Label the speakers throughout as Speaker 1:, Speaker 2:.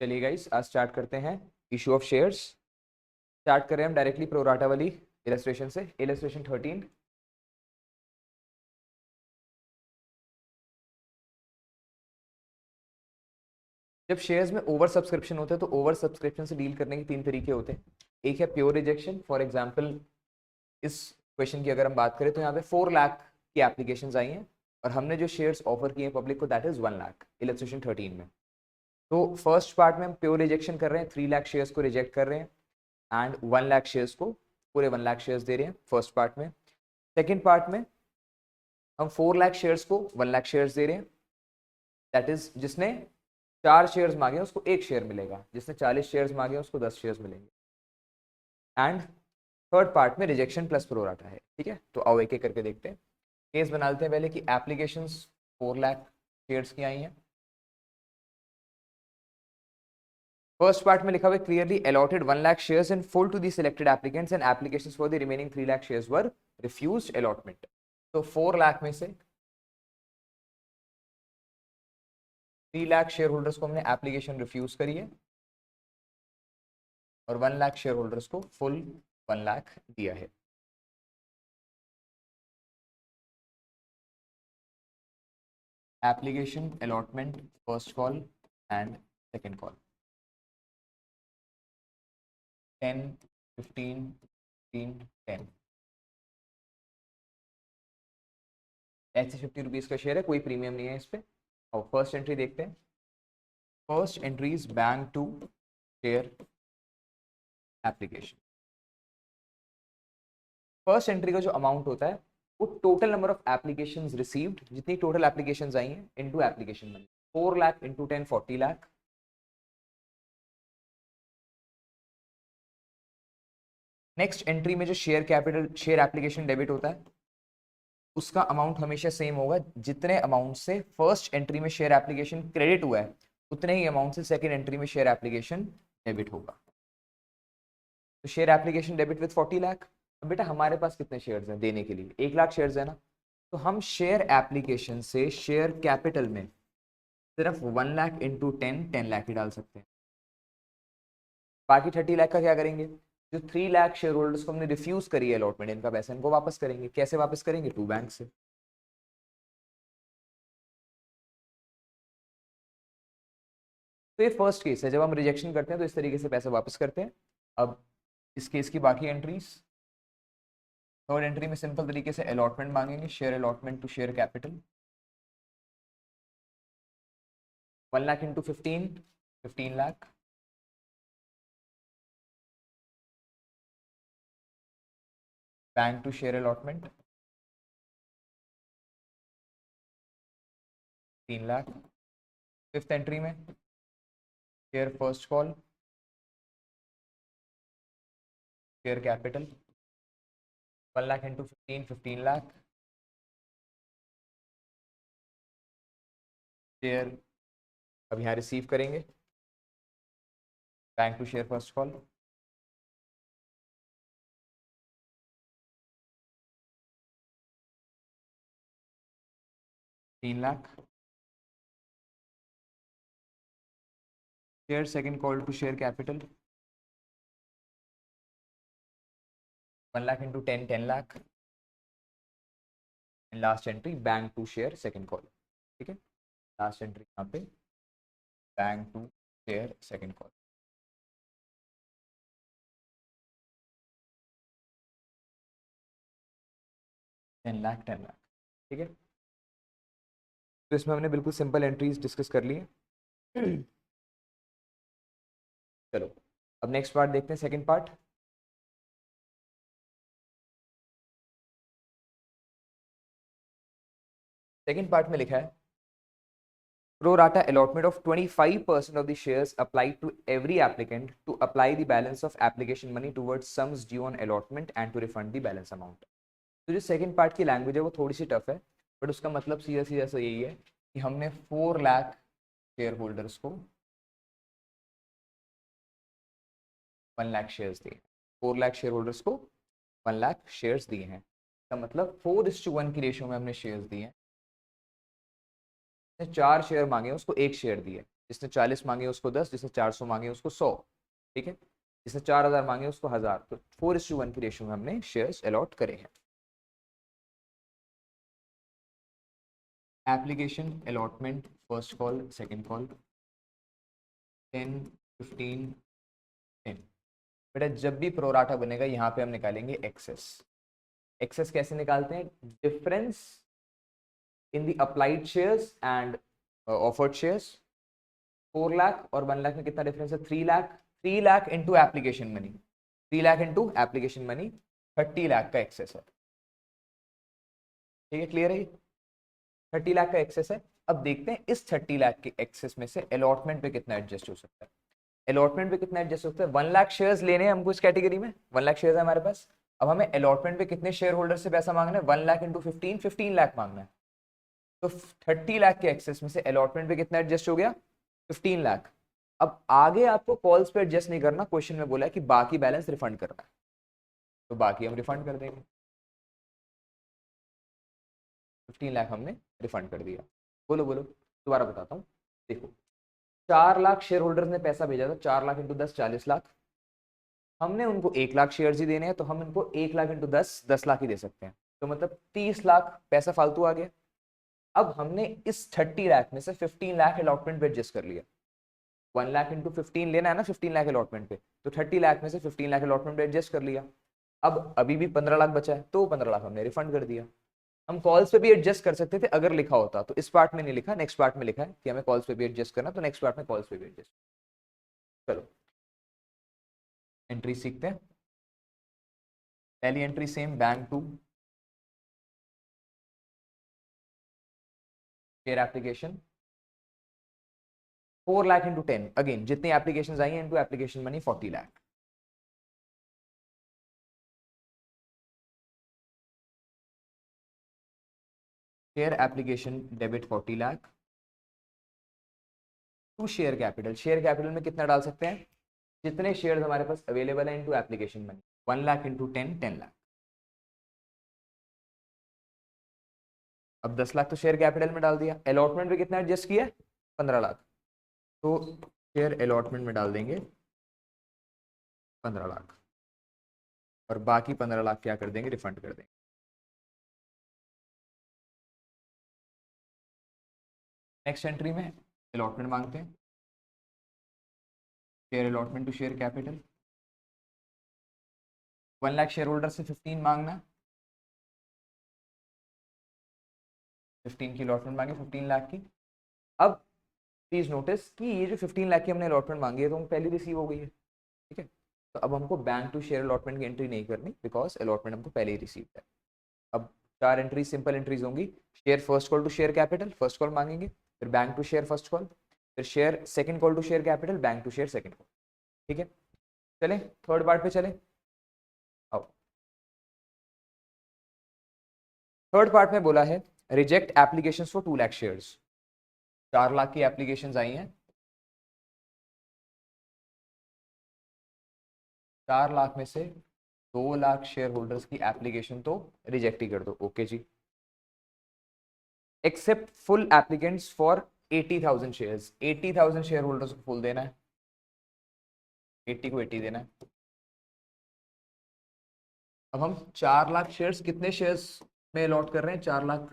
Speaker 1: चलिए गाइस, आज स्टार्ट करते हैं इशू ऑफ शेयर्स। स्टार्ट करें हम डायरेक्टली प्रोराटा वाली इलस्ट्रेशन से। इलस्ट्रेशन 13। जब शेयर्स में ओवर सब्सक्रिप्शन होते हैं तो ओवर सब्सक्रिप्शन से डील करने के तीन तरीके होते हैं। एक है प्योर रिजेक्शन। फॉर एग्जांपल इस क्वेश्चन की अगर हम बात करें तो यहाँ पे 4 लाख की एप्लीकेशंस आई हैं और हमने जो शेयर्स ऑफर किए हैं पब्लिक को दैट इज 1 लाख इलस्ट्रेशन 13 में। तो फर्स्ट पार्ट में हम प्योर रिजेक्शन कर रहे हैं, 3 लाख शेयर्स को रिजेक्ट कर रहे हैं एंड 1 लाख शेयर्स को, पूरे 1 लाख शेयर्स दे रहे हैं फर्स्ट पार्ट में। सेकेंड पार्ट में हम 4 लाख शेयर्स को 1 लाख शेयर्स दे रहे हैं, दैट इज जिसने 4 शेयर्स मांगे उसको 1 शेयर मिलेगा, जिसने 40 शेयर्स मांगे उसको 10 शेयर्स मिलेंगे। एंड थर्ड पार्ट में रिजेक्शन प्लस प्रोराटा है। ठीक है, तो आओ एक एक करके देखते हैं। केस बना लेते हैं पहले कि एप्लीकेशंस 4 लाख शेयर्स की आई हैं। फर्स्ट पार्ट में लिखा हुआ है clearly allotted 1 lakh shares in full to the selected applicants and applications for the remaining 3 lakh shares were refused allotment. तो 4 लाख में से 3 लाख शेयर होल्डर्स को हमने एप्लीकेशन रिफ्यूज करी है और 1 लाख शेयर होल्डर्स को फुल 1 लाख दिया है। Application allotment first call and second call 10, 15, 15, 10। ऐसे 50 रुपीज का शेयर है, कोई प्रीमियम नहीं है इस पे। और फर्स्ट एंट्री देखते हैं। First entry is bank to share application. First entry का जो अमाउंट होता है वो total number of applications received, जितनी टोटल एप्लीकेशंस आई हैं into application money. 4 lakh into 10 40 lakh. Next entry में जो share capital share application debit होता है उसका अमाउंट हमेशा सेम होगा। जितने अमाउंट से फर्स्ट एंट्री में शेयर एप्लीकेशन क्रेडिट हुआ है उतने ही अमाउंट से सेकेंड एंट्री में शेयर एप्लीकेशन डेबिट होगा। तो share application debit with 40 lakh. अब बेटा हमारे पास कितने शेयर्स हैं देने के लिए? 1 लाख शेयर्स है ना, तो हम शेयर एप्लीकेशन से शेयर कैपिटल में सिर्फ 1 लाख इंटू 10 लाख ही डाल सकते हैं। बाकी 30 लाख का क्या करेंगे? जो 3 लाख शेयर होल्डर्स को हमने रिफ्यूज करी है अलॉटमेंट, इनका पैसा इनको वापस करेंगे। कैसे वापस करेंगे? 2 बैंक से। तो ये फर्स्ट केस है, जब हम रिजेक्शन करते हैं तो इस तरीके से पैसे वापस करते हैं। अब इस केस की बाकी एंट्रीज, थर्ड एंट्री में सिंपल तरीके से अलॉटमेंट मांगेंगे, share allotment to share capital 1 lakh into 15 lakh. Bank to share allotment 3 lakh. Fifth entry में share first call share capital 1 lakh into 15 lakh. Share अब यहाँ रिसीव करेंगे, bank to share first call 3 lakh. Share second call to share capital 1 lakh into 10 lakh. And last entry bank to share second call. ठीक है, last entry यहाँ पे bank to share second call. Ten lakh. ठीक है, तो इसमें हमने बिल्कुल सिंपल एंट्रीज डिस्कस कर ली है। चलो अब नेक्स्ट पार्ट देखते हैं, सेकंड पार्ट। सेकंड पार्ट में लिखा है pro rata allotment of 25% of the shares applied to every applicant to apply the balance of application money towards sums due on allotment and to refund the balance amount। तो जो second part की language है वो थोड़ी सी tough है, but उसका मतलब सीधा सीधा सा यही है कि हमने 4 लाख शेयर होल्डर्स को 1 लाख शेयर्स दिए। 4 लाख शेयर होल्डर्स को 1 लाख शेयर्स दिए हैं। इसका मतलब 4:1 की रेशियो में हमने शेयर्स दिए हैं। 4 शेयर मांगे उसको 1 शेयर दिए, जिसने 40 मांगे उसको 10, जिसने 400 मांगे उसको 100, ठीक है, जिसने 4000 मांगे उसको 1000। तो 4:1 की रेशियो में हमने शेयर्स अलॉट करे हैं। Application allotment, first call, second call, 10, 15, 10। बेटा जब भी प्रोराटा बनेगा यहाँ पे हम निकालेंगे एक्सेस। एक्सेस कैसे निकालते हैं? Difference in the applied shares and offered shares. 4 lakh और 1 लाख में कितना डिफरेंस है? 3 lakh. 3 lakh into application money, 3 lakh into application money, 30 lakh का एक्सेस है। ठीक है, क्लियर है? 30 लाख का एक्सेस है। अब देखते हैं इस 30 लाख के एक्सेस में से अलॉटमेंट पे कितना एडजस्ट हो सकता है। अलॉटमेंट पे कितना एडजस्ट हो सकता है? 1 लाख शेयर्स लेने हैं हमको इस कैटेगरी में, 1 लाख शेयर्स है हमारे पास। अब हमें अलॉटमेंट पे कितने शेयर होल्डर से पैसा मांगना है? 1 लाख इंटू 15, 15 लाख मांगना है। तो 30 लाख के एक्सेस में से अलॉटमेंट पे कितना एडजस्ट हो गया? 15 लाख। अब आगे आपको कॉल्स पे एडजस्ट नहीं करना, क्वेश्चन में बोला है कि बाकी बैलेंस रिफंड करना है, तो बाकी हम रिफंड कर देंगे। 15 लाख हमने रिफंड कर दिया। बोलो बोलो, दोबारा बताता हूँ। देखो 4 लाख शेयर होल्डर्स ने पैसा भेजा था, 4 लाख इंटू 10, 40 लाख। हमने उनको 1 लाख शेयर्स ही देने हैं, तो हम इनको 1 लाख इंटू 10, 10 लाख ही दे सकते हैं। तो मतलब 30 लाख पैसा फालतू आ गया। अब हमने इस 30 लाख में से 15 लाख अलॉटमेंट पे एडजस्ट कर लिया। 1 लाख इंटू 15 लेना है ना 15 लाख अलॉटमेंट पे, तो 30 लाख में से 15 लाख अलॉटमेंट पे एडजस्ट कर लिया। अब अभी भी 15 लाख बचा है, तो 15 लाख हमने रिफंड कर दिया। हम कॉल्स पे भी एडजस्ट कर सकते थे अगर लिखा होता, तो इस पार्ट में नहीं लिखा, नेक्स्ट पार्ट में लिखा है कि हमें कॉल्स पे भी एडजस्ट करना, तो नेक्स्ट पार्ट में कॉल्स पे भी एडजस्ट। चलो एंट्री सीखते हैं। पहली entry same, bank to share application 4 lakh into 10, again जितनी एप्लीकेशन आई हैं into application money 40 lakh. Share application debit 40 lakh to share capital. Share capital में कितना डाल सकते हैं? जितने शेयर हमारे पास अवेलेबल है into application money, 1 lakh into 10, 10 lakh. अब 10 लाख तो शेयर कैपिटल में डाल दिया। अलॉटमेंट में कितना एडजस्ट किया? 15 लाख। तो शेयर अलॉटमेंट में डाल देंगे 15 लाख, और बाकी 15 लाख क्या कर देंगे? रिफंड कर देंगे। नेक्स्ट एंट्री में अलॉटमेंट मांगते हैं, share allotment to share capital. 1 lakh share holder से 15 मांगना, 15 की अलॉटमेंट मांगे, 15 लाख की। अब प्लीज नोटिस कि ये जो 15 लाख की हमने अलॉटमेंट मांगी है तो हम पहले रिसीव हो गई है, ठीक है। तो अब हमको बैंक टू शेयर अलॉटमेंट की एंट्री नहीं करनी, बिकॉज अलॉटमेंट हमको पहले ही रिसीव है। अब 4 एंट्री सिंपल एंट्रीज होंगी। Share first call to share capital, first call मांगेंगे, फिर bank to share first call, फिर share second call to share capital, bank to share second call, ठीक है। चले थर्ड पार्ट पे चले। आओ, थर्ड पार्ट में बोला है reject application for 2 lakh shares. 4 lakh की एप्लीकेशन आई हैं, 4 लाख में से 2 लाख शेयर होल्डर्स की एप्लीकेशन तो रिजेक्ट ही कर दो, ओके जी। Accept full applicants for 80,000 shares. 80,000 share holders को फुल देना है, 80 को 80 देना है। अब हम 4 लाख शेयर्स, कितने शेयर्स में अलॉट कर रहे हैं? 4 लाख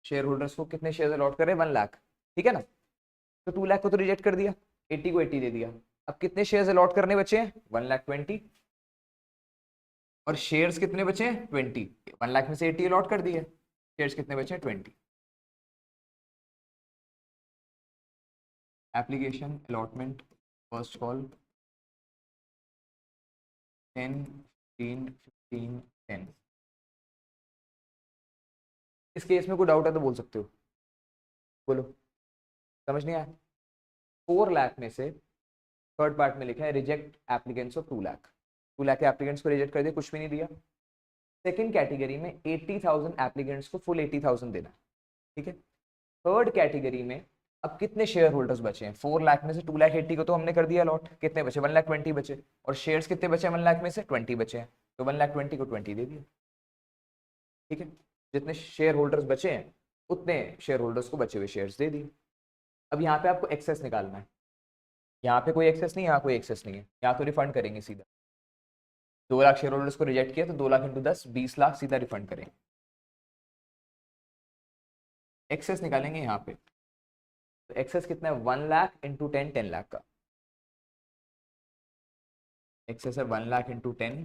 Speaker 1: शेयर होल्डर्स को कितने शेयर्स अलॉट कर रहे हैं? 1 लाख, ठीक है ना। तो 2 लाख को तो रिजेक्ट कर दिया, 80 को 80 दे दिया। अब कितने शेयर्स अलॉट करने बचे हैं? 1 लाख 20, और शेयर्स कितने बचे हैं? 20। 1 लाख में से 80 अलॉट कर दिए, शेयर्स कितने बचे हैं? 20। Application allotment first call 10, 15, 15, 10। इस केस में कोई डाउट है तो बोल सकते हो, बोलो। समझ नहीं आया? 4 लाख में से थर्ड पार्ट में लिखा है reject applicants of 2 lakh. 2 lakh के एप्लीकेंट्स को रिजेक्ट कर दिया, कुछ भी नहीं दिया। सेकंड कैटेगरी में 80,000 एप्लीकेंट्स को फुल 80,000 देना, ठीक है। थर्ड कैटेगरी में अब कितने शेयर होल्डर्स बचे हैं? 4 लाख में से 2 लाख 80 को तो हमने कर दिया अलॉट, कितने बचे? 1 लाख 20 बचे, और शेयर्स कितने बचे? 1 लाख में से 20 बचे हैं, तो 1 लाख 20 को 20 दे दिया, ठीक है। जितने शेयर होल्डर्स बचे हैं उतने शेयर होल्डर्स को बचे हुए शेयर्स दे दिए। अब यहाँ पे आपको एक्सेस निकालना है, यहाँ पे कोई एक्सेस नहीं, यहाँ कोई एक्सेस नहीं है, यहाँ तो रिफंड करेंगे सीधा। 2 लाख शेयर होल्डर्स को रिजेक्ट किया तो 2 लाख इंटू 10 20 लाख सीधा रिफंड करेंगे। एक्सेस निकालेंगे यहाँ पे, तो एक्सेस कितना है 1 लाख इंटू 10 10 लाख का एक्सेस है, 1 लाख इंटू 10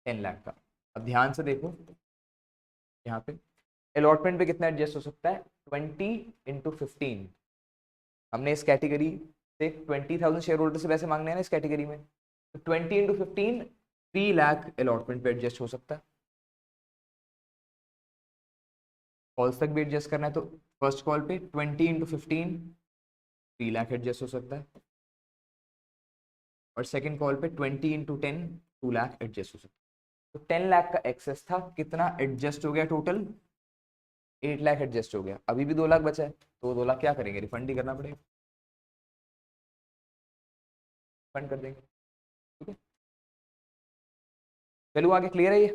Speaker 1: 10 लाख का। अब ध्यान से देखो यहाँ पे अलॉटमेंट पे कितना एडजस्ट हो सकता है 20 इंटू 15। हमने इस कैटेगरी से 20,000 शेयर होल्डर से पैसे मांगने हैं ना इस कैटेगरी में, तो 20 इंटू 15 3 लाख अलॉटमेंट पे एडजस्ट हो सकता है। कॉल्स तक भी एडजस्ट करना है तो फर्स्ट कॉल पे 20 इंटू 15 3 लाख एडजस्ट हो सकता है, और सेकंड कॉल पे 20 इंटू 10 2 लाख एडजस्ट हो सकता है। तो 10 लाख का एक्सेस था, कितना एडजस्ट हो गया टोटल 8 लाख एडजस्ट हो गया। अभी भी 2 लाख बचा है, तो 2 लाख क्या करेंगे, रिफंड ही करना पड़ेगा, फंड कर देंगे। ठीक है, चलो आगे क्लियर है ये।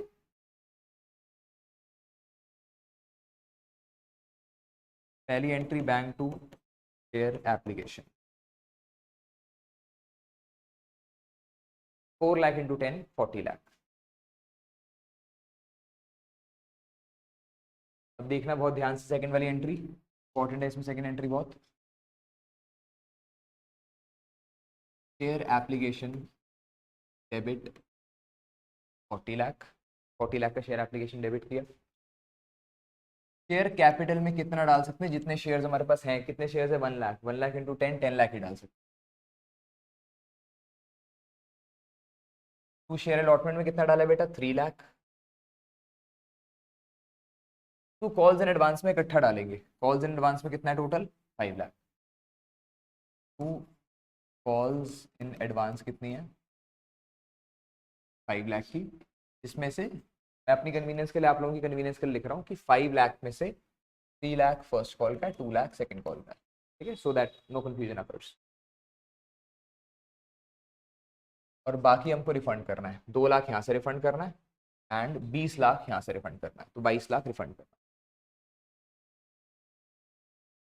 Speaker 1: पहली entry bank to share application 4 lakh into 10 40 lakh. अब देखना बहुत ध्यान से सेकंड वाली एंट्री, इंपॉर्टेंट है इसमें सेकंड एंट्री बहुत। Share application debit 40 lakh, 40 lakh का शेयर एप्लीकेशन डेबिट किया। शेयर कैपिटल में कितना डाल सकते हैं, जितने शेयर्स हमारे पास हैं, कितने शेयर्स है 1 लाख, 1 लाख इंटू 10 10 लाख ही डाल सकते हैं। तू शेयर अलॉटमेंट में कितना डाला बेटा 3 लाख, तो कॉल्स इन एडवांस में इकट्ठा डालेंगे, कॉल्स इन एडवांस में कितना है total 5 lakh. To calls in advance कितनी है 5 लाख की, जिसमें से मैं अपनी कन्वीनियंस के लिए, आप लोगों की कन्वीनियंस के लिए लिख रहा हूँ कि 5 लाख में से 3 लाख फर्स्ट कॉल का, 2 लाख सेकंड कॉल का। ठीक है, so that no confusion occurs. और बाकी हमको रिफंड करना है, 2 लाख यहाँ से रिफंड करना है एंड 20 लाख यहाँ से रिफंड करना है, तो 22 लाख रिफंड करना है।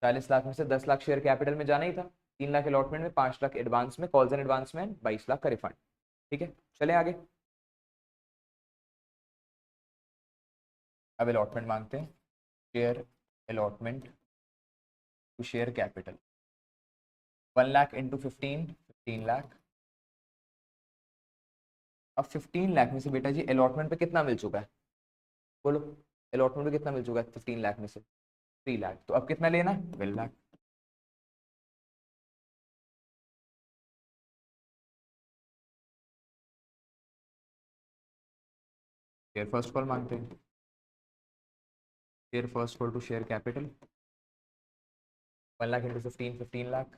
Speaker 1: 40 लाख में से 10 लाख शेयर कैपिटल में जाना ही था, 3 लाख अलॉटमेंट में, 5 लाख एडवांस में, कॉल्स एंड एडवांस में, 22 लाख का रिफंड। ठीक है, चले आगे। अब अलॉटमेंट मांगते हैं, share allotment to share capital 1 lakh into 15 15 lakh. अब 15 लाख में से बेटा जी अलॉटमेंट पे कितना मिल चुका है, बोलो अलॉटमेंट पे कितना मिल चुका है 15 लाख में से 3 लाख, तो अब कितना लेना है 12 लाख। शेयर फर्स्ट कॉल मांगते हैं, share first call to share capital 1 lakh into 15 15 lakh.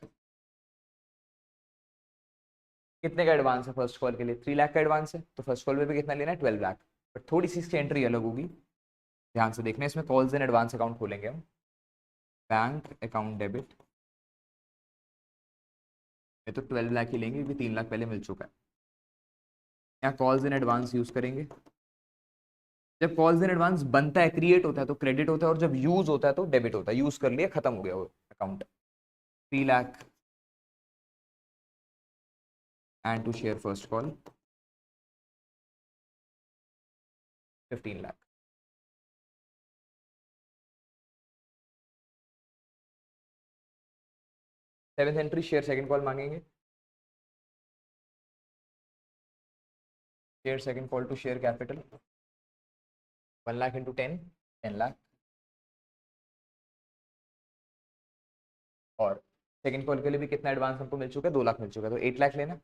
Speaker 1: कितने का एडवांस है फर्स्ट कॉल के लिए 3 लाख का एडवांस है, तो फर्स्ट कॉल में भी कितना लेना है 12 लाख। बट थोड़ी सी इसकी एंट्री अलग होगी, ध्यान से देखना, इसमें कॉल्स एंड एडवांस अकाउंट खोलेंगे हम, बैंक अकाउंट डेबिट, ये तो 12 लाख ही लेंगे क्योंकि 3 लाख पहले मिल चुका है। यहाँ कॉल्स इन एडवांस यूज करेंगे, जब कॉल्स इन एडवांस बनता है क्रिएट होता है तो क्रेडिट होता है, और जब यूज होता है तो डेबिट होता है, यूज कर लिया खत्म हो गया वो account. 3 lakh and to share first call 15 lakh. Seventh entry share second call मांगेंगे, share second call to share capital 1 lakh into 10 10 lakh, और सेकंड कॉल के लिए भी कितना एडवांस हमको मिल चुका है 2 लाख मिल चुका है, तो 8 लाख लेना,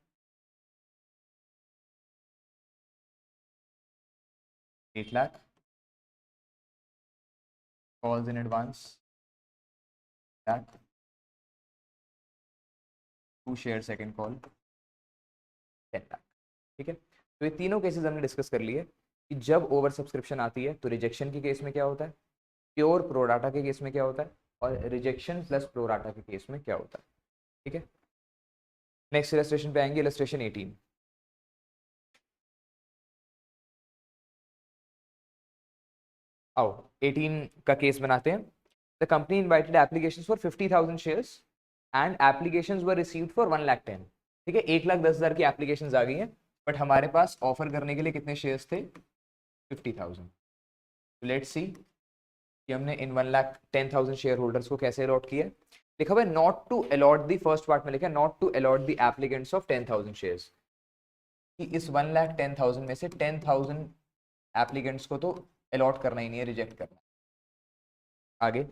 Speaker 1: 8 lakh calls in advance lakh to share second call 10 lakh. ठीक है, तो ये तीनों केसेस हमने डिस्कस कर लिए कि जब ओवर सब्सक्रिप्शन आती है तो रिजेक्शन के केस में क्या होता है, प्योर प्रोडाटा के केस में क्या होता है, और रिजेक्शन प्लस प्रोडाटा के केस में क्या होता है। ठीक है, नेक्स्ट इलस्ट्रेशन पे आएंगे, इलस्ट्रेशन 18। आओ 18 का केस बनाते हैं। The company invited applications for 50,000 shares and applications were received for 1,10,000। ठीक है, 1,10,000 की एप्लीकेशंस आ गई हैं, बट हमारे पास ऑफर करने के लिए कितने शेयर्स थे? 50,000। लेट्स सी कि हमने इन 1,10,000 शेयर होल्डर्स को कैसे अलॉट किया। लिखा हुआ है not to allot the, first part में लिखा है not to allot the applicants of 10,000 shares, कि इस 1,10,000 में से 10,000 एप्लीकेंट्स को तो अलॉट करना ही नहीं है, रिजेक्ट करना है। आगे,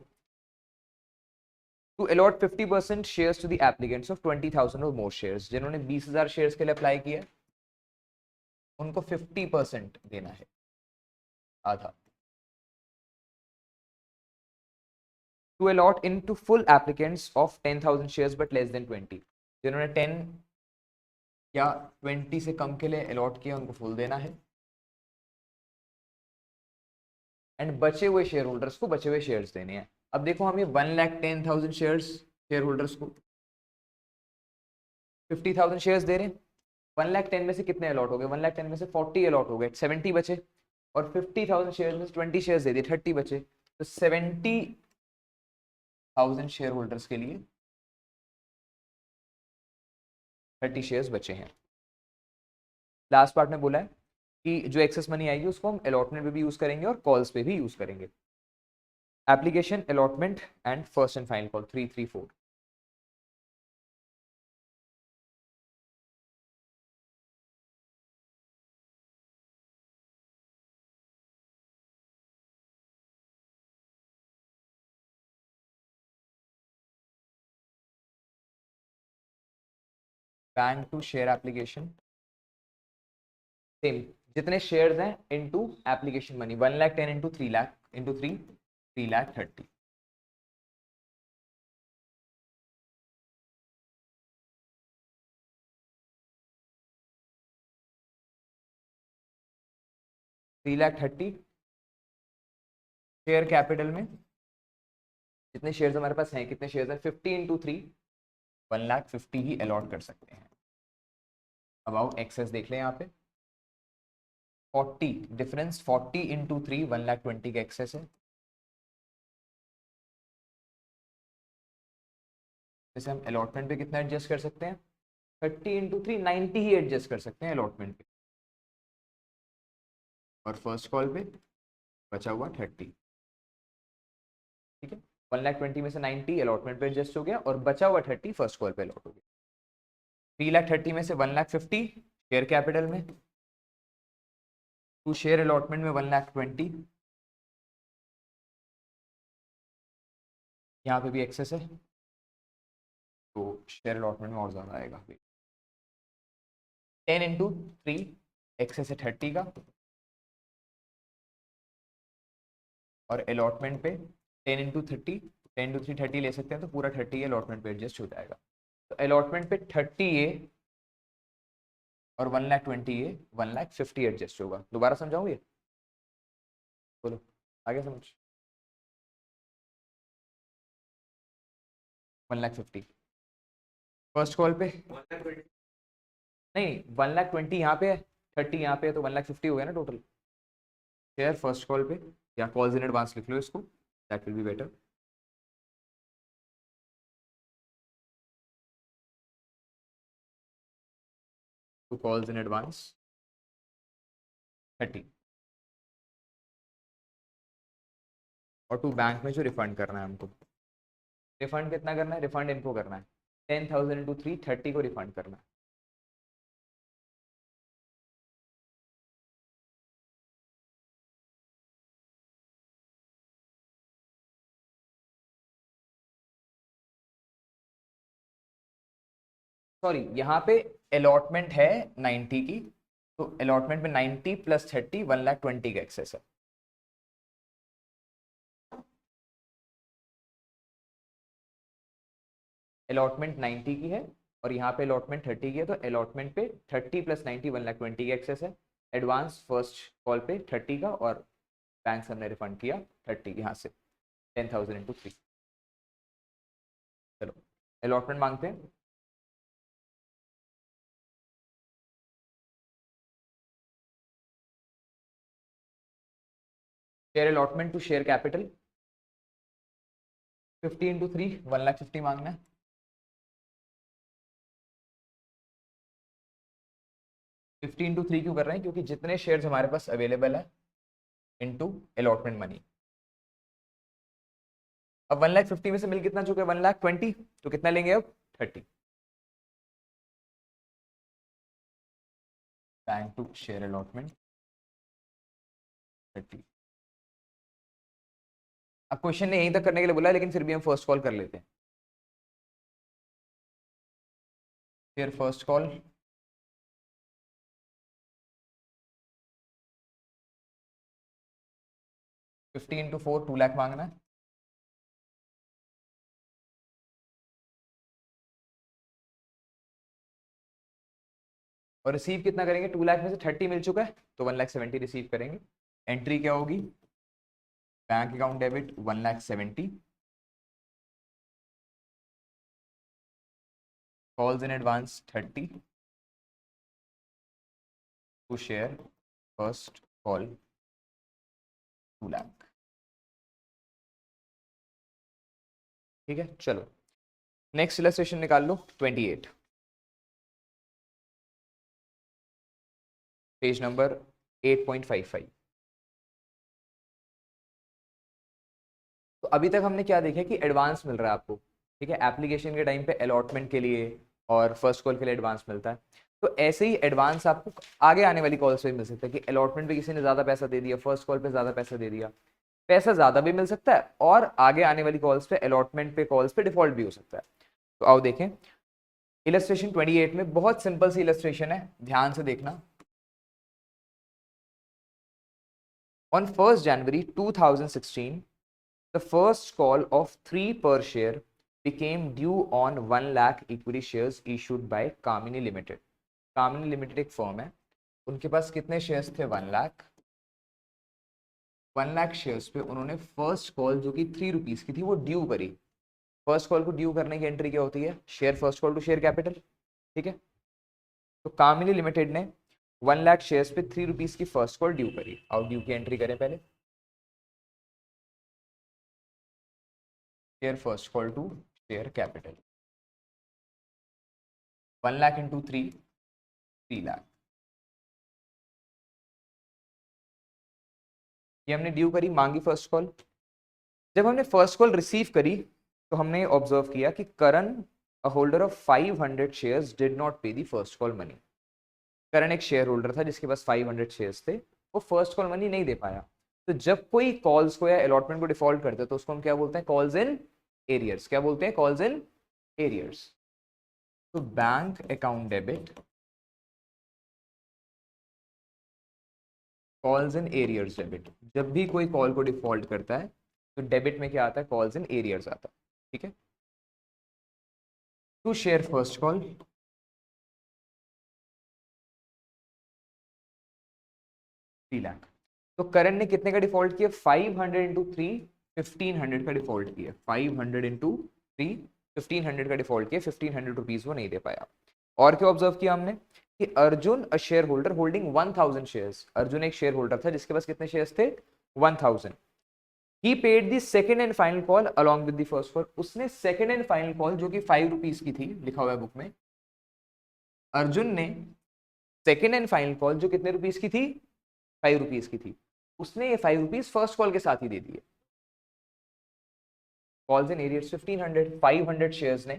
Speaker 1: to allot 50% shares to the applicants of 20,000 और मोर शेयर्स, जिन्होंने 20,000 शेयर्स के लिए अप्लाई किया उनको 50% देना है, आधा। To allot in to full applicants of 10,000 shares but less than 20, जिन्होंने 10 या 20 से कम के लिए अलॉट किया उनको फुल देना है। एंड बचे हुए शेयर होल्डर्स को बचे हुए शेयर्स देने हैं। अब देखो, हम ये 1,10,000 शेयर होल्डर्स को 50,000 शेयर्स दे रहे हैं। 1,10,000 में से कितने अलॉट हो गए? 1,10,000 में से 40 अलॉट हो गए, 70 बचे। और 50,000 शेयर्स में से 20 शेयर्स दे दिए, 30 बचे। तो 70,000 शेयर होल्डर्स के लिए 30 शेयर्स बचे हैं। लास्ट पार्ट में बोला है कि जो एक्सेस मनी आएगी उसको हम अलॉटमेंट पे भी यूज करेंगे और कॉल्स पे भी यूज करेंगे। Application, allotment and first and final call, 3, 3, 4। Bank to share application, same, जितने शेयर्स हैं into application money, 1,10,000 into 3,00,000 into 3, 3,30,000। Three lakh thirty share capital में जितने शेयर्स हमारे पास हैं, कितने शेयर्स हैं? 50 इंटू 3, 1,50,000 ही अलॉट कर सकते हैं। अब आओ एक्सेस देख लें यहाँ पे, 40 डिफरेंस, 40 इंटू 3, 1,20,000 का एक्सेस है। जैसे हम अलॉटमेंट पे कितना एडजस्ट कर सकते हैं? 30 इंटू 3, 90 ही एडजस्ट कर सकते हैं अलॉटमेंट पे। और फर्स्ट कॉल पे बचा हुआ 30। ठीक है, 1,20,000 में से 90 अलॉटमेंट पे एडजस्ट हो गया और बचा हुआ 30 फर्स्ट कॉल पे अलॉट हो गया। 3,30,000 में से 1,50,000 शेयर कैपिटल में, टू शेयर अलॉटमेंट में 1,20,000, यहाँ पे भी एक्सेस है तो शेयर अलॉटमेंट में और ज़्यादा आएगा। 10 इंटू 3, एक्सेस है 30 का, और अलॉटमेंट पे 10 इंटू 30, 10 इंटू 3 30 ले सकते हैं, तो पूरा 30 अलॉटमेंट पे एडजस्ट हो जाएगा। तो अलॉटमेंट पे 30 ये और 1,20,000 ये 1,50,000 एडजस्ट होगा। दोबारा समझाऊँ ये? बोलो, आगे समझ। 1,50,000 फर्स्ट कॉल पे, नहीं 1,20,000 यहाँ पे है, 30 यहाँ पे है, तो 1,50,000 हो गया ना टोटल। शेयर फर्स्ट कॉल पे, या कॉल्स इन एडवांस लिख लो इसको, that will be better. To calls in advance 30, और टू बैंक में जो रिफंड करना है हमको, रिफंड कितना करना है? रिफंड इनको करना है 10,000 इंटू 3, 30 को रिफंड करना है। सॉरी, यहाँ पे अलॉटमेंट है 90 की, तो अलॉटमेंट में 90 प्लस 30, 1,20,000 का एक्सेस है। अलॉटमेंट 90 की है और यहाँ पे अलॉटमेंट 30 की है, तो अलॉटमेंट पे 30 प्लस 90, 1,20,000 का एक्सेस है। एडवांस फर्स्ट कॉल पे 30 का, और बैंक से हमने रिफंड किया 30 यहाँ से, 10,000 इंटू 3। चलो अलॉटमेंट मांगते हैं। Share allotment to share capital, 50 into 3 1,50,000 मांगना है। 50 इंटू 3 क्यों कर रहे हैं? क्योंकि जितने शेयर्स हमारे पास अवेलेबल है इंटू अलॉटमेंट मनी। अब 1,50,000 में से मिल कितना चुका है? 1,20,000। तो कितना लेंगे अब? 30। Bank to share allotment 30। अब क्वेश्चन ने यहीं तक करने के लिए बोला है, लेकिन फिर भी हम फर्स्ट कॉल कर लेते हैं। फिर फर्स्ट कॉल 50 इंटू 4 2 लाख मांगना है। और रिसीव कितना करेंगे? 2 लाख में से 30 मिल चुका है तो 1,70,000 रिसीव करेंगे। एंट्री क्या होगी? Bank account debit 1,70,000। Calls in advance 30 to share first call 2 lakh. ठीक है, चलो नेक्स्ट इलस्ट्रेशन निकाल लो। 28 पेज नंबर 8.55। तो अभी तक हमने क्या देखा कि एडवांस मिल रहा है आपको। ठीक है, एप्लीकेशन के टाइम पे अलॉटमेंट के लिए और फर्स्ट कॉल के लिए एडवांस मिलता है। तो ऐसे ही एडवांस आपको आगे आने वाली कॉल्स पे मिल सकता है कि अलॉटमेंट पे किसी ने ज़्यादा पैसा दे दिया, फर्स्ट कॉल पे ज़्यादा पैसा दे दिया। पैसा ज़्यादा भी मिल सकता है और आगे आने वाली कॉल्स पे अलॉटमेंट पे कॉल्स पे डिफॉल्ट भी हो सकता है। तो आओ देखें इलस्ट्रेशन 28 में। बहुत सिंपल सी इलस्ट्रेशन है, ध्यान से देखना। On 1st January 2016 the first call of 3 per share became due on 1 lakh equity shares issued by Kamini Limited। Kamini Limited एक फर्म है, उनके पास कितने शेयर्स थे? 1 लाख। 1 लाख शेयर्स पे उन्होंने फर्स्ट कॉल जो कि 3 रुपीज की थी वो ड्यू करी। फर्स्ट कॉल को ड्यू करने की एंट्री क्या होती है? Share first call to share capital. ठीक है, तो कामिनी लिमिटेड ने 1 लाख शेयर्स पे 3 रुपीज की फर्स्ट कॉल ड्यू करी। और ड्यू की एंट्री करें पहले। Share first call to share capital 1 lakh into 3 3 lakh. ये हमने ड्यू करी, मांगी फर्स्ट कॉल। जब हमने फर्स्ट कॉल रिसीव करी तो हमने ऑब्जर्व किया कि Karan a holder of 500 shares did not pay the first call money. Karan एक शेयर होल्डर था जिसके पास 500 शेयर्स थे, वो फर्स्ट कॉल मनी नहीं दे पाया। तो जब कोई कॉल्स को या अलॉटमेंट को डिफॉल्ट करते हैं तो उसको हम क्या बोलते हैं? Calls in arrears. क्या बोलते हैं? Calls in arrears. तो bank account debit calls in arrears debit. जब भी कोई कॉल को डिफॉल्ट करता है तो डेबिट में क्या आता है? कॉल्स इन एरियर्स आता है। ठीक है, to share first call 3 lakh. तो करण ने कितने का डिफॉल्ट किया? 500 इंटू 3 1500 का डिफॉल्ट किया। 500 इंटू 3 1500 का डिफॉल्ट किया। 1500 रुपीज वो नहीं दे पाया। और क्या ऑब्जर्व किया हमने कि अर्जुन अ share holder holding 1000 shares. Arjun एक शेयर होल्डर था जिसके पास कितने शेयर्स थे? 1000। He paid the second and final call along with the first call. उसने सेकेंड एंड फाइनल कॉल जो कि 5 रुपीज की थी, लिखा हुआ है बुक में, अर्जुन ने सेकेंड एंड फाइनल कॉल जो कितने रुपीज की थी? 5 रुपीज की थी, उसने ये 5 रुपीज फर्स्ट कॉल के साथ ही दे दिए। Calls in arrears 1500। 500 शेयर्स ने,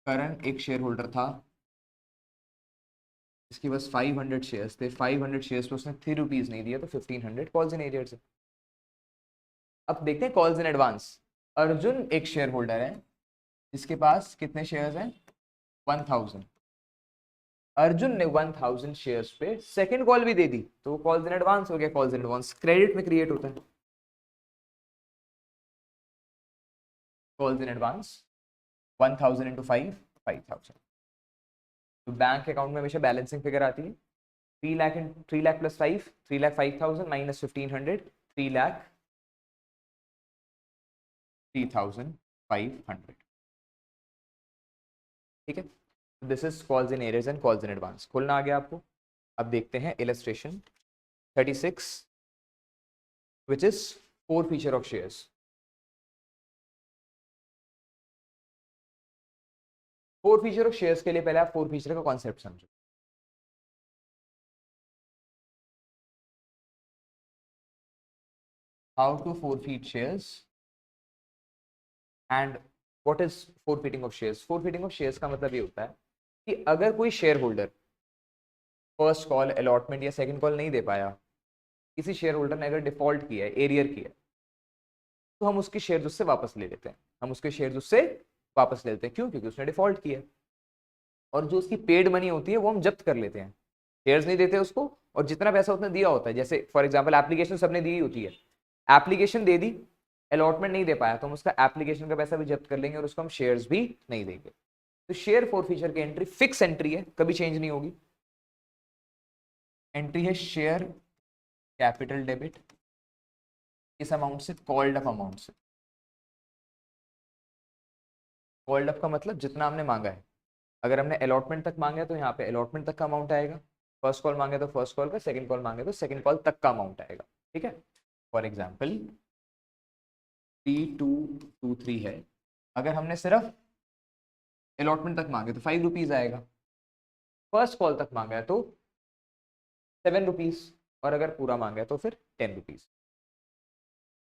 Speaker 1: करण एक शेयर होल्डर था इसके पास 500 शेयर्स थे। 500 शेयर्स पे उसने 3 रुपीज नहीं दिया तो 1500 कॉल्स इन एरियर्स है। अब देखते हैं कॉल्स इन एडवांस। अर्जुन एक शेयर होल्डर है जिसके पास कितने शेयर्स हैं? 1000। अर्जुन ने 1000 शेयर्स पे सेकंड कॉल भी दे दी तो वो कॉल्स इन एडवांस हो गया। कॉल्स इन एडवांस क्रेडिट में क्रिएट होता है। Calls in advance 1000 into 5 5000। तो बैंक अकाउंट में हमेशा बैलेंसिंग फिगर आती है। 3 लाख 3 लाख प्लस 5 3 लाख 5000 माइनस 1500 3 लाख 3500। ठीक है, this is calls in arrears and calls in advance. खोलना आ गया आपको। अब देखते हैं illustration 36 which is 4 forfeiture of shares. Forfeiture of shares के लिए पहले आप फोर फीचर का कॉन्सेप्ट समझो। How to forfeit shares and what is forfeiting of shares. forfeiting of shares का मतलब ये होता है कि अगर कोई share holder first call, allotment या सेकंड कॉल नहीं दे पाया, किसी शेयर होल्डर ने अगर डिफॉल्ट किया है, एरियर किया है, तो हम उसके शेयर्स उससे वापस ले लेते हैं। हम उसके शेयर्स उससे वापस ले लेते हैं। क्यों? क्योंकि उसने डिफॉल्ट किया है। और जो उसकी पेड मनी होती है वो हम जब्त कर लेते हैं। शेयर्स नहीं देते उसको, और जितना पैसा उसने दिया होता है, जैसे फॉर एग्जाम्पल एप्लीकेशन सबने दी होती है, एप्लीकेशन दे दी, अलॉटमेंट नहीं दे पाया, तो हम उसका एप्लीकेशन का पैसा भी जब्त कर लेंगे और उसको हम शेयर्स भी नहीं देंगे। तो शेयर फॉरफीचर की एंट्री फिक्स एंट्री है, कभी चेंज नहीं होगी। एंट्री है शेयर कैपिटल डेबिट, इस अमाउंट से, कॉल्ड अप अमाउंट से। कॉल्ड अप का मतलब जितना हमने मांगा है। अगर हमने अलॉटमेंट तक मांगा है तो यहाँ पे अलॉटमेंट तक का अमाउंट आएगा। फर्स्ट कॉल मांगे तो फर्स्ट कॉल का, सेकंड कॉल मांगे तो सेकंड कॉल तक का अमाउंट आएगा। ठीक है। फॉर एग्जाम्पल T223 है, अगर हमने सिर्फ अलॉटमेंट तक मांगे तो 5 रुपीज आएगा। फर्स्ट कॉल तक मांगा है तो 7 रुपीज, और अगर पूरा मांगा है तो फिर 10 rupees.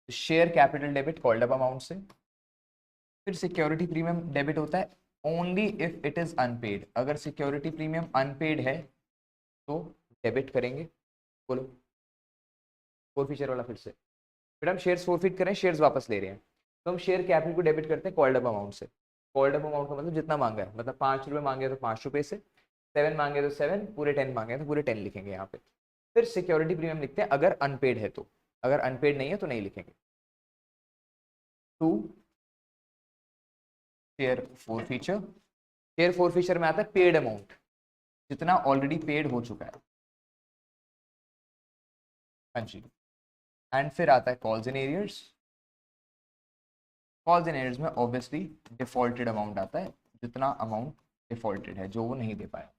Speaker 1: Share capital debit called up amount से। फिर सिक्योरिटी प्रीमियम डेबिट होता है only if it is unpaid. अगर सिक्योरिटी प्रीमियम अनपेड है तो डेबिट करेंगे। बोलो, फोर फीचर वाला फिर हम शेयर्स फोरफिट करें, शेयर्स वापस ले रहे हैं, तो हम शेयर कैपिटल को डेबिट करते हैं कॉल्ड अप अमाउंट से। कॉल्ड अप अमाउंट का मतलब जितना मांगा है, मतलब 5 रुपये मांगे तो 5 रुपये से, 7 मांगे तो 7, पूरे 10 मांगे तो पूरे 10 लिखेंगे यहाँ पे। फिर सिक्योरिटी प्रीमियम लिखते हैं अगर अनपेड है तो, अगर अनपेड नहीं है तो नहीं लिखेंगे। To share forfeiture. Share forfeiture में आता है पेड अमाउंट, जितना ऑलरेडी पेड हो चुका है। हाँ जी। एंड फिर आता है calls in arrears. Calls in arrears में ऑब्वियसली डिफॉल्टेड अमाउंट आता है, जितना अमाउंट डिफॉल्टेड है, जो वो नहीं दे पाया।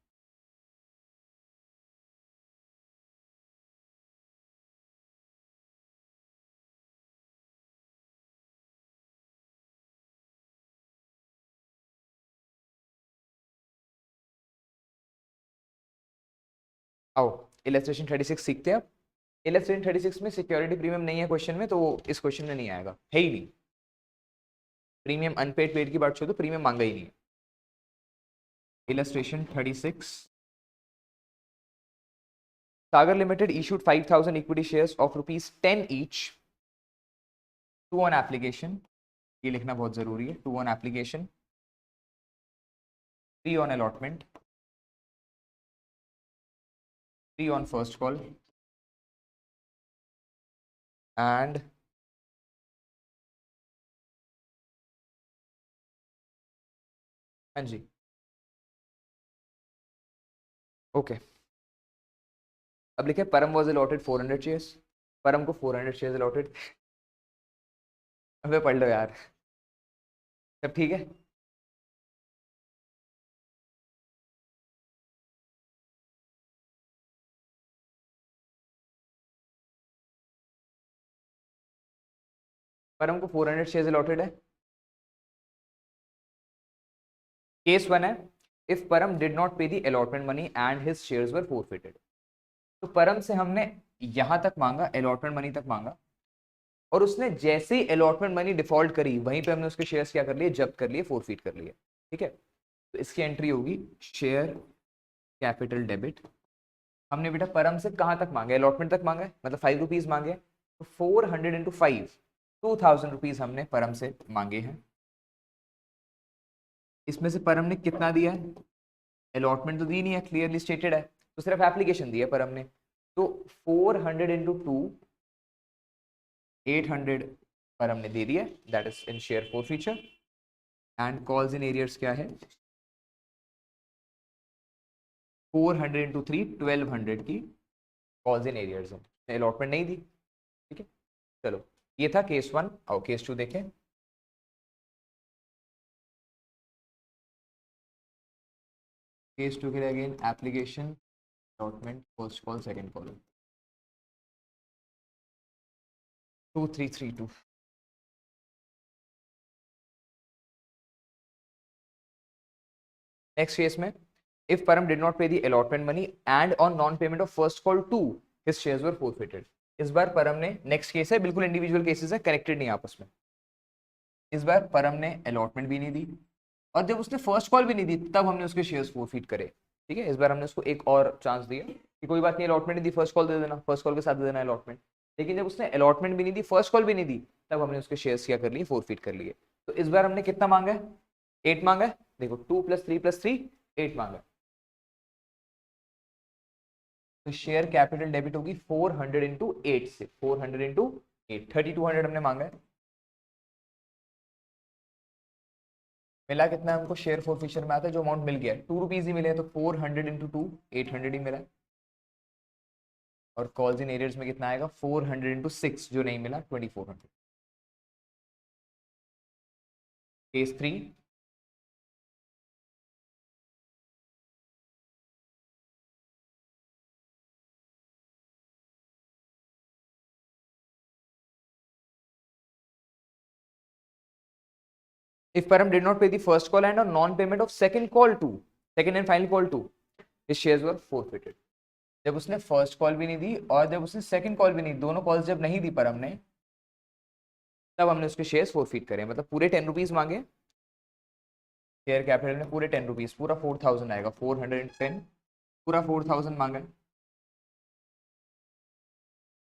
Speaker 1: आओ इलेस्ट्रेशन 36 सीखते हैं अब। इलेस्ट्रेशन 36 में सिक्योरिटी प्रीमियम नहीं है क्वेश्चन में, तो वो इस क्वेश्चन में नहीं आएगा, है ही नहीं। प्रीमियम अनपेड पेड की बात छोड़ दो, प्रीमियम मांगा ही नहीं है। Illustration 36। Sagar limited issued 5,000 equity shares of ₹10 each to on application। ये लिखना बहुत जरूरी है। To on application, 3 on allotment, 3 on first call and हाँ जी ओके। अब लिखे परम वॉज अलॉटेड 400 शेयर्स। परम को 400 शेयर्स अलॉटेड। अबे पढ़ लो यार, सब ठीक है। परम को 400 शेयर्स अलॉटेड है। केस 1 है, इफ परम डिड नॉट पे the allotment money and his shares were forfeited. तो परम से हमने यहां तक मांगा, अलॉटमेंट मनी तक मांगा, और उसने जैसे ही अलॉटमेंट मनी डिफॉल्ट करी, वहीं पे हमने उसके शेयर्स क्या कर लिए, जब्त कर लिए, फोरफीट कर लिए। ठीक है। तो इसकी एंट्री होगी शेयर कैपिटल डेबिट। हमने बेटा परम से कहां तक मांगे, अलॉटमेंट तक मांगा है, मतलब 5 रुपीज मांगे। तो 400 इंटू 5, 2000 रुपीज हमने परम से मांगे हैं। इसमें से परम ने कितना दिया है, अलॉटमेंट तो दी नहीं है, क्लियरली स्टेटेड है, तो सिर्फ एप्लीकेशन दी है परम ने। तो 400 इंटू 2, 800 परम ने दे दिया, that is in share forfeiture. And calls in arrears क्या है, 400 इंटू 3, 1200 की कॉल्स इन एरियर्स है, अलॉटमेंट नहीं दी। ठीक है। चलो ये था केस 1। आओ केस 2 देखें। केस 2 के लिए again application, allotment, first call, second call, 2332। Next case में if Param did not pay the allotment money and on non-payment of first call to his shares were forfeited. इस बार परम ने, next case है, बिल्कुल individual cases है, connected नहीं आपस में। इस बार परम ने अलॉटमेंट भी नहीं दी और जब उसने फर्स्ट कॉल भी नहीं दी तब हमने उसके शेयर्स फोरफीट करे। ठीक है, इस बार हमने उसको एक और चांस दिया कि कोई बात नहीं, अलॉटमेंट नहीं दी, फर्स्ट कॉल दे देना, फर्स्ट कॉल के साथ दे देना अलॉटमेंट। लेकिन जब उसने अलॉटमेंट भी नहीं दी, फर्स्ट कॉल भी नहीं दी, तब हमने उसके शेयर्स क्या कर लिए, फोरफीट कर लिए। तो इस बार हमने कितना मांगा है, 8 मांगा है। देखो 2 + 3 + 3 8 मांगा है। तो शेयर कैपिटल डेबिट होगी 400 × 8 से, 400 × 8, 3200 हमने मांगा है। मिला कितना है हमको, शेयर फोरफिशर में आता है जो अमाउंट मिल गया 2 रुपीज ही मिले, तो 400 × 2 800 ही मिला है। और कॉल्स इन एरियर्स में कितना आएगा, 400 × 6 जो नहीं मिला 2400। Case 3, if Param did not pay the first call and on non-payment of second and final call to, his shares were forfeited. जब उसने फर्स्ट कॉल भी नहीं दी और जब उसने सेकंड कॉल भी नहीं दी, दोनों कॉल्स जब नहीं दी परम ने, तब हमने उसके शेयर्स फोरफीट करे। मतलब पूरे 10 रुपीज मांगे, शेयर कैपिटल में पूरे 10 रुपीज, पूरा 4000 आएगा, 410 पूरा 4000 मांगा।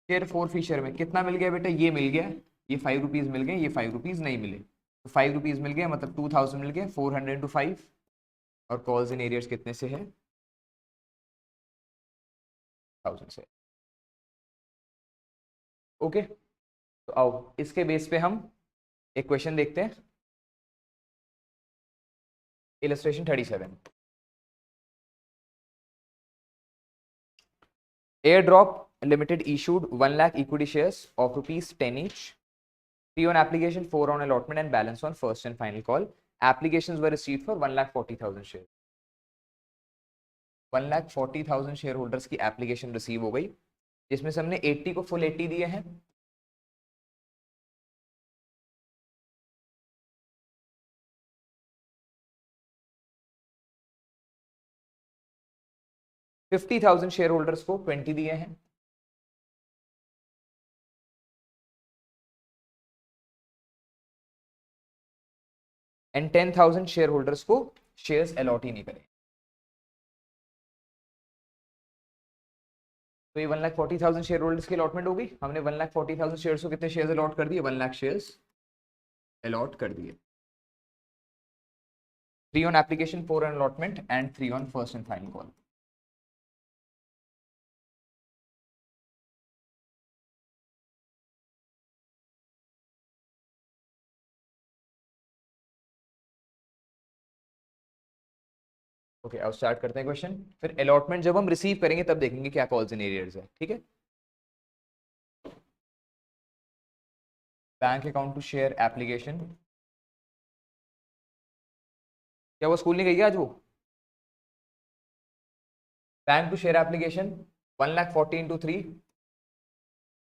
Speaker 1: शेयर फोरफिशर में कितना मिल गया बेटा, ये मिल गया, ये 5 रुपीज मिल गए, ये 5 रुपीज नहीं मिले, तो 5 रुपीज मिल गया, मतलब 2000 मिल गया, 400 × 5। और कॉल्स इन एरियर्स कितने से है, 1000 से। ओके, तो आओ इसके बेस पे हम एक क्वेश्चन देखते हैं। Illustration 37, airdrop limited issued 1 lakh equity shares of ₹10 each, 3 on application, 4 on allotment and balance on first and final call. Applications were received for 1,40,000 shares. 1,40,000 share holders की एप्लीकेशन रिसीव हो गई, जिसमें से हमने 80 को फुल 80 दिए हैं, $50,000 शेयर होल्डर्स को 20 दिए हैं, एंड 10,000 शेयर होल्डर्स को शेयर्स अलॉट ही नहीं करे। तो ये 1,40,000 शेयर होल्डर्स की अलॉटमेंट होगी। हमने 1,40,000 शेयर्स को कितने शेयर्स अलॉट कर दिए, 1 लाख शेयर्स अलॉट कर दिए। 3 on application, 4 on allotment and 3 on first and final call. Okay, अब स्टार्ट करते हैं क्वेश्चन। फिर अलॉटमेंट जब हम रिसीव करेंगे तब देखेंगे क्या कॉल्स इन एरियर्स है। ठीक है, bank account to share application, क्या वो स्कूल नहीं गई आज वो? Bank to share application 1,40,000 into 3,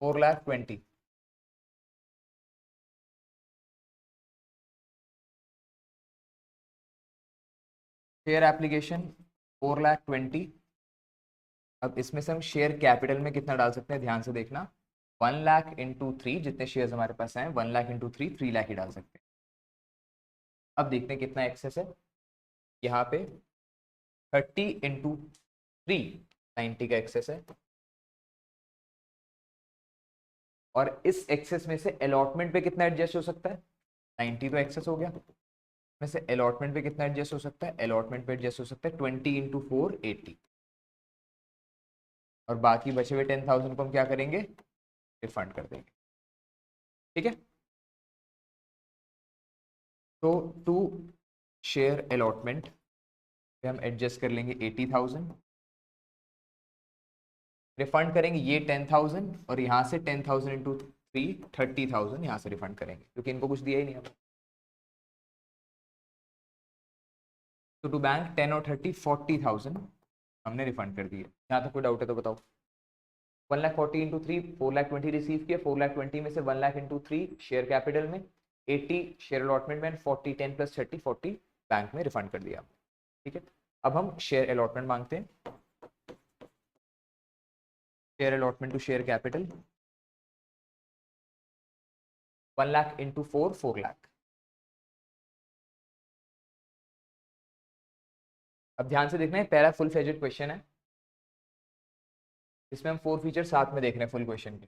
Speaker 1: 4,20,000। Share application 4,20,000। अब इसमें से हम शेयर कैपिटल में कितना डाल सकते हैं, ध्यान से देखना, 1 लाख × 3, जितने शेयर्स हमारे पास हैं 1 लाख × 3, 3 लाख ही डाल सकते हैं। अब देखते हैं कितना एक्सेस है। यहाँ पे 30 × 3 90 का एक्सेस है, और इस एक्सेस में से अलॉटमेंट पे कितना एडजस्ट हो सकता है, 90 तो एक्सेस हो गया, में से अलॉटमेंट पे कितना एडजस्ट हो सकता है, अलॉटमेंट पे एडजस्ट हो सकता है 20 × 4 80, और बाकी बचे हुए 10,000 को हम क्या करेंगे, रिफंड कर देंगे। ठीक है, तो टू शेयर अलॉटमेंट पे हम एडजस्ट कर लेंगे 80,000, रिफंड करेंगे ये 10,000, और यहाँ से 10,000 × 3 30,000 यहाँ से रिफंड करेंगे, क्योंकि इनको कुछ दिया ही नहीं हमें। तो टू बैंक 10 और 30 40,000 हमने रिफंड कर दिए। यहाँ तक कोई डाउट है तो बताओ। 1,40,000 × 3 4,20,000 रिसीव किया, 4,20,000 में से 1 लाख × 3 शेयर कैपिटल में, 80 शेयर अलॉटमेंट में, 40 10 + 30 40 बैंक में रिफंड कर दिया। ठीक है, अब हम शेयर अलॉटमेंट मांगते हैं। Share allotment to share capital 1 lakh into 4 lakh. अब ध्यान से देखना है, पहला फुल फ्लेजेड क्वेश्चन है, इसमें हम 4 फीचर साथ में देख रहे हैं फुल क्वेश्चन के।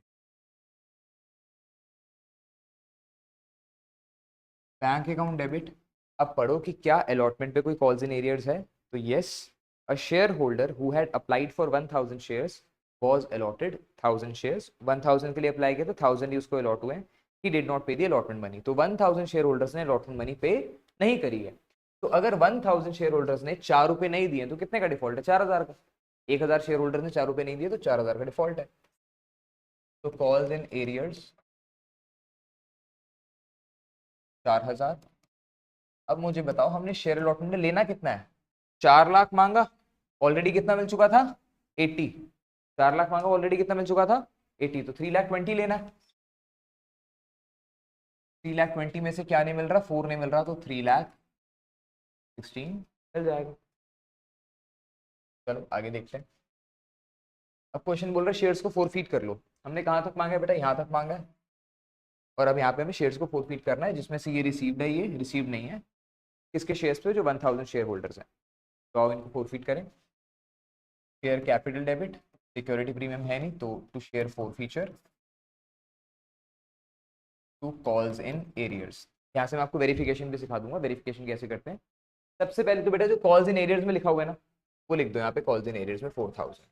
Speaker 1: Bank account debit. अब पढ़ो कि क्या अलॉटमेंट पे कोई कॉल्स इन एरियर्स है, तो yes, a share holder who had applied for 1000 shares was allotted 1000 shares। 1000 के लिए अप्लाई किया तो 1000 ही उसको अलॉट हुए, he did not pay the allotment money. तो 1000 शेयर होल्डर्स ने अलॉटमेंट मनी पे नहीं करी है। तो अगर 1000 शेयर होल्डर्स ने 4 रुपए नहीं दिए तो कितने का डिफॉल्ट है? 4000 का। 1000 शेयर होल्डर ने 4 रुपए नहीं दिए तो 4000 का डिफॉल्ट है। तो कॉल्स इन एरियर्स 4000। अब मुझे बताओ, हमने शेयर अलॉटमेंट में लेना कितना है? 4 लाख मांगा, ऑलरेडी कितना मिल चुका था? 80। 4 लाख मांगा, ऑलरेडी कितना मिल चुका था? 80। तो 3,20,000 लेना है। 3,20,000 में से क्या नहीं मिल रहा? 4 नहीं मिल रहा, तो 3,16,000 मिल जाएगा। चलो आगे देखते हैं। अब क्वेश्चन बोल रहा है शेयर्स को फोरफीट कर लो। हमने कहाँ तक मांगा है बेटा? यहाँ तक मांगा है। और अब यहाँ पे हमें शेयर्स को फोरफीट करना है, जिसमें से ये रिसीव्ड है, ये रिसीव्ड नहीं है। किसके शेयर्स पे? जो 1000 शेयर होल्डर्स हैं। तो आओ इनको फोरफीट करें। Share capital debit, security premium है नहीं, तो to share forfeiture to calls in arrears. यहाँ से मैं आपको वेरिफिकेशन भी सिखा दूंगा, वेरिफिकेशन कैसे करते हैं। सबसे पहले तो बेटा जो कॉल्स इन एरियर्स में लिखा हुआ है ना, वो लिख दो यहाँ पे, कॉल्स इन एरियर्स में 4000।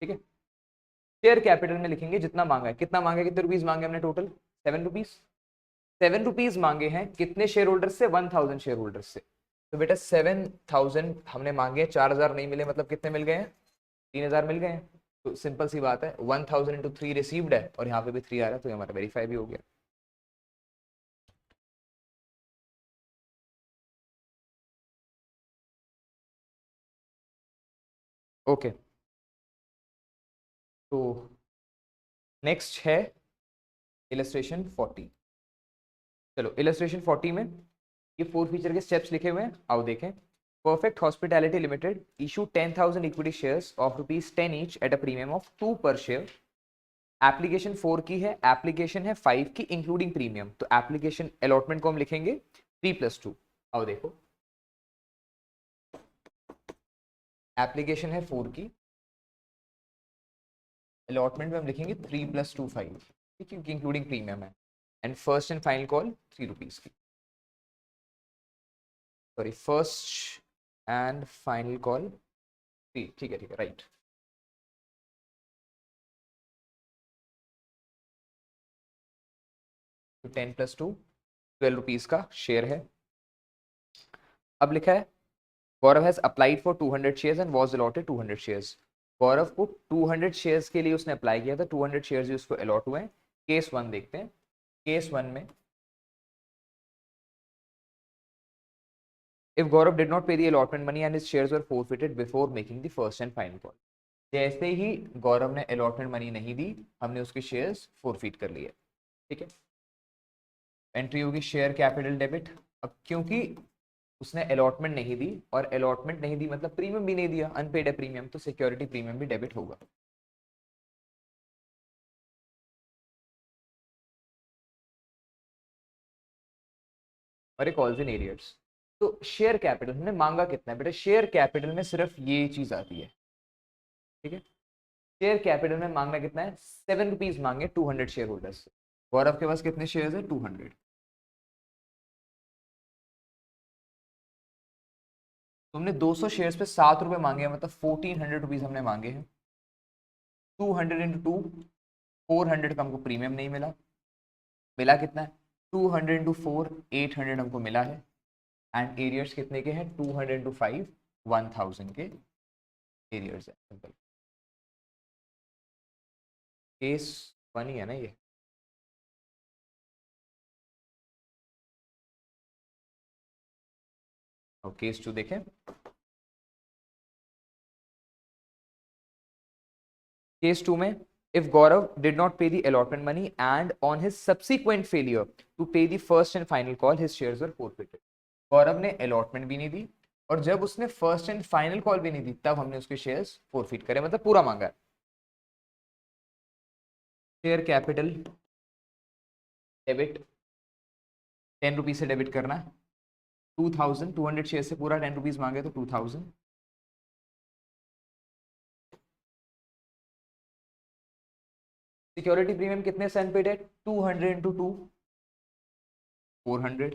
Speaker 1: ठीक है, शेयर कैपिटल में लिखेंगे जितना मांगा है। कितना मांगा है? कितने रुपीज मांगे हमने टोटल? 7 रुपीज। 7 रुपीज मांगे हैं कितने शेयर होल्डर्स से? 1000 शेयर होल्डर्स से। तो बेटा 7000 हमने मांगे, 4000 नहीं मिले, मतलब कितने मिल गए हैं? 3000 मिल गए हैं। तो सिंपल सी बात है, 1000 इंटू 3 रिसीव्ड है, और यहाँ पे भी 3 आ रहा है, तो हमारा वेरीफाई भी हो गया। ओके, तो नेक्स्ट है इलस्ट्रेशन 40। चलो इलस्ट्रेशन 40 में ये 4 फीचर के स्टेप्स लिखे हुए हैं, आओ देखें। Perfect hospitality limited issue 10,000 equity shares of ₹10 each at a premium of 2 पर शेयर। एप्लीकेशन 4 की है, एप्लीकेशन है 5 की इंक्लूडिंग प्रीमियम। तो एप्लीकेशन अलॉटमेंट को हम लिखेंगे 3+2। आओ देखो, एप्लीकेशन है 4 की, अलॉटमेंट में हम लिखेंगे 3+2 5, क्योंकि इंक्लूडिंग प्रीमियम है। And first and final call 3 rupees की, sorry first and final call 3। ठीक है राइट। तो 10+2 12 रुपीज का शेयर है। अब लिखा है Gaurav has applied for 200 shares and was allotted 200 shares. Gaurav को 200 शेयर्स के लिए उसने अप्लाई किया था, 200 शेयर्स ही उसको अलॉट हुए हैं। केस 1 देखते हैं। केस 1 में if Gaurav did not pay the allotment money and his shares were forfeited before making the first and final call। जैसे ही गौरव ने अलॉटमेंट मनी नहीं दी, हमने उसके शेयर्स फोरफीट कर लिए। ठीक है, एंट्री होगी शेयर कैपिटल डेबिट। अब क्योंकि उसने अलॉटमेंट नहीं दी, और अलॉटमेंट नहीं दी मतलब प्रीमियम भी नहीं दिया, अनपेड है प्रीमियम, तो सिक्योरिटी प्रीमियम भी डेबिट होगा। और एक कॉल्स इन एरियर्स। तो शेयर कैपिटल हमने मांगा कितना है बेटा? शेयर कैपिटल में सिर्फ ये चीज आती है। ठीक है, शेयर कैपिटल में मांगना कितना है? 7 रुपीज मांगे 200 शेयर होल्डर्स से। गौरव के पास कितने शेयर्स है? 200। तुमने 200 शेयर्स पे 7 रुपए मांगे हैं, मतलब 1400 रुपीज हमने मांगे हैं। 200 इंटू 2 400 का हमको प्रीमियम नहीं मिला। मिला कितना है? 200 इंटू 4 800 हमको मिला है। एंड एरियर्स कितने के हैं? 200 इंटू 5 1000 के एरियर्स है। सिंपल केस 1 ही है ना ये। और केस 2 देखें। केस 2 में if Gaurav did not pay the allotment money and on his subsequent failure to pay the first and final call his shares were forfeited। गौरव ने allotment भी नहीं दी, और जब उसने फर्स्ट एंड फाइनल कॉल भी नहीं दी तब हमने उसके शेयर्स फोरफीट करे, मतलब पूरा मांगा। शेयर कैपिटल डेबिट 10 रुपीज से डेबिट करना है। 2000 200 शेयर से पूरा 10 रुपीज मांगे तो 2000। सिक्योरिटी प्रीमियम कितने सेंट पेड है? 200 into 2 400।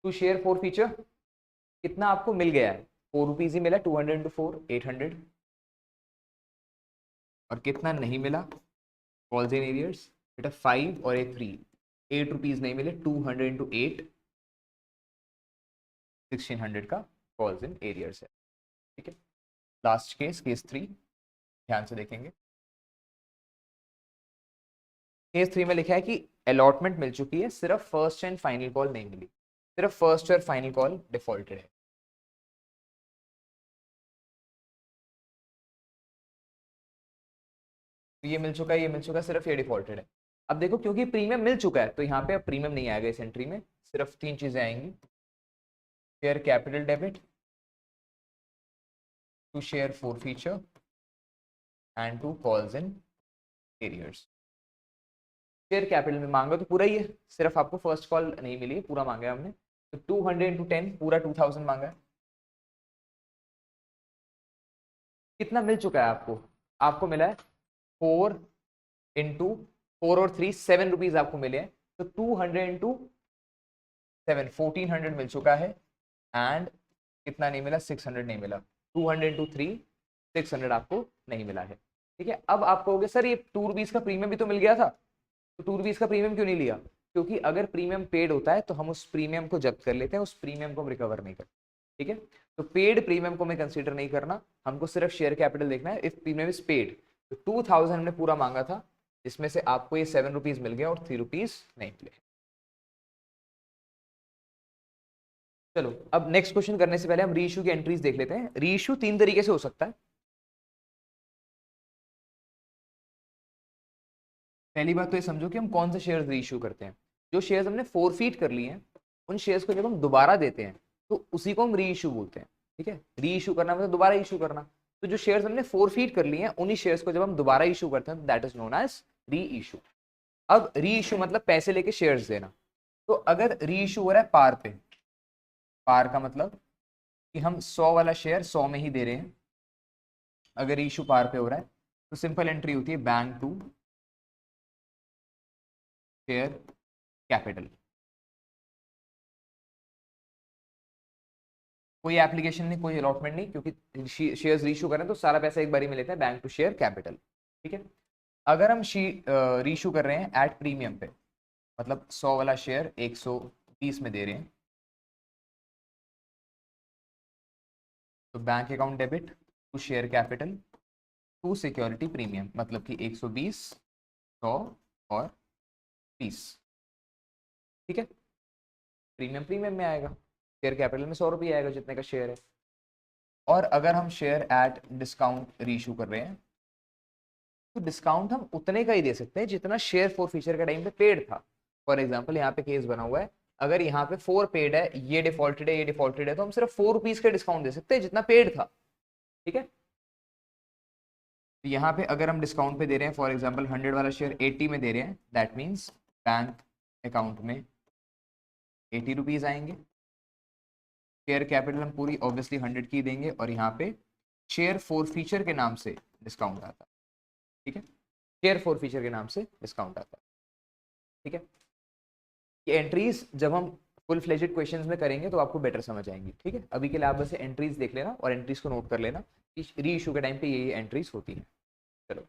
Speaker 1: To share forfeiture कितना आपको मिल गया है? 4 रुपीज ही मिला। 200 इंटू 4 800। और कितना नहीं मिला? कॉल्स इन एरियर्स बेटा 5 और ए 3। 8 रुपीज नहीं मिले। 200 इंटू 8 1600 का कॉल्स इन एरियर्स है। ठीक है, लास्ट केस, केस 3 ध्यान से देखेंगे। केस 3 में लिखा है कि अलॉटमेंट मिल चुकी है, सिर्फ फर्स्ट एंड फाइनल कॉल नहीं मिली। सिर्फ फर्स्ट और फाइनल कॉल डिफॉल्टेड है। ये मिल चुका है, ये मिल चुका है, सिर्फ ये डिफॉल्टेड है। अब देखो क्योंकि प्रीमियम मिल चुका है तो यहाँ पे अब प्रीमियम नहीं आएगा इस एंट्री में, सिर्फ 3 चीजें आएंगी। Share capital debit, to share forfeiture and to calls in arrears. Share capital में मांगा तो पूरा ही है, सिर्फ आपको फर्स्ट कॉल नहीं मिली है, पूरा मांगा है हमने। तो 200 इंटू 10 पूरा 2000 मांगा है। कितना मिल चुका है आपको? आपको मिला है 4 इंटू 4 और 3 7 रुपीज आपको मिले हैं। तो 200 इंटू 7 1400 मिल चुका है। एंड कितना नहीं मिला? 600 नहीं मिला। 200 इंटू 3 600 आपको नहीं मिला है। ठीक है, अब आप कहोगे सर ये 2 रुपीज का प्रीमियम भी तो मिल गया था, तो 2 रुपीज का प्रीमियम क्यों नहीं लिया? क्योंकि अगर प्रीमियम पेड होता है तो हम उस प्रीमियम को जब्त कर लेते हैं, उस प्रीमियम को हम रिकवर नहीं करते। ठीक है, तो पेड प्रीमियम को हमें कंसीडर नहीं करना, हमको सिर्फ शेयर कैपिटल देखना है। इफ प्रीमियम इज पेड तो 2000 हमने पूरा मांगा था, इसमें से आपको ये 7 रुपीज मिल गया और 3 रुपीज नहीं मिले। चलो अब नेक्स्ट क्वेश्चन करने से पहले हम रीइश्यू की एंट्रीज देख लेते हैं। रीइश्यू 3 तरीके से हो सकता है। पहली बात तो ये समझो कि हम कौन से शेयर्स रीइश्यू करते हैं। जो शेयर्स हमने फोरफीट कर लिए हैं उन शेयर्स को जब हम दोबारा देते हैं तो उसी को हम रीइश्यू बोलते हैं। ठीक है, रीइश्यू करना मतलब दोबारा इशू करना। तो जो शेयर्स हमने फोरफीट कर लिए हैं उन्हीं शेयर्स को जब हम दोबारा इशू करते हैं दैट इज नोन एज री इशू। अब री इशू मतलब पैसे लेके शेयर्स देना। तो अगर री इशू हो रहा है पार पे, पार का मतलब कि हम 100 वाला शेयर 100 में ही दे रहे हैं, अगर इशू पार पे हो रहा है तो सिंपल एंट्री होती है बैंक टू शेयर कैपिटल। कोई एप्लीकेशन नहीं, कोई अलॉटमेंट नहीं, क्योंकि शेयर्स रीशू करें तो सारा पैसा एक बारी में लेते हैं बैंक टू शेयर कैपिटल। ठीक है, अगर हम रीशू कर रहे हैं एट प्रीमियम पे, मतलब 100 वाला शेयर 120 में दे रहे हैं, तो bank account debit to share capital to security premium, मतलब कि 120 100 और 30। ठीक है, प्रीमियम प्रीमियम में आएगा, शेयर कैपिटल में 100 रुपये आएगा जितने का शेयर है। और अगर हम शेयर एट डिस्काउंट रीशू कर रहे हैं तो डिस्काउंट हम उतने का ही दे सकते हैं जितना शेयर फोर फीचर के टाइम पे पेड था। फॉर एग्जांपल यहाँ पे केस बना हुआ है, अगर यहाँ पे 4 पेड है, ये डिफॉल्टेड है, ये डिफॉल्टेड है, तो हम सिर्फ 4 रुपीज का डिस्काउंट दे सकते हैं जितना पेड था। ठीक है, तो यहाँ पे अगर हम डिस्काउंट पे दे रहे हैं, फॉर एग्जाम्पल 100 वाला शेयर 80 में दे रहे हैं, दैट मीन्स बैंक अकाउंट में 80 रुपीज आएंगे। शेयर कैपिटल हम पूरी ऑब्वियसली 100 की देंगे और यहाँ पे शेयर फोर फीचर के नाम से डिस्काउंट आता है। ठीक है, शेयर फोर फीचर के नाम से डिस्काउंट आता है। ठीक है, ये एंट्रीज जब हम फुल फ्लेजेड क्वेश्चंस में करेंगे तो आपको बेटर समझ आएंगी। ठीक है, अभी के लिए आप बस एंट्रीज देख लेना और एंट्रीज को नोट कर लेना कि री इशू के टाइम पे ये एंट्रीज होती हैं। चलो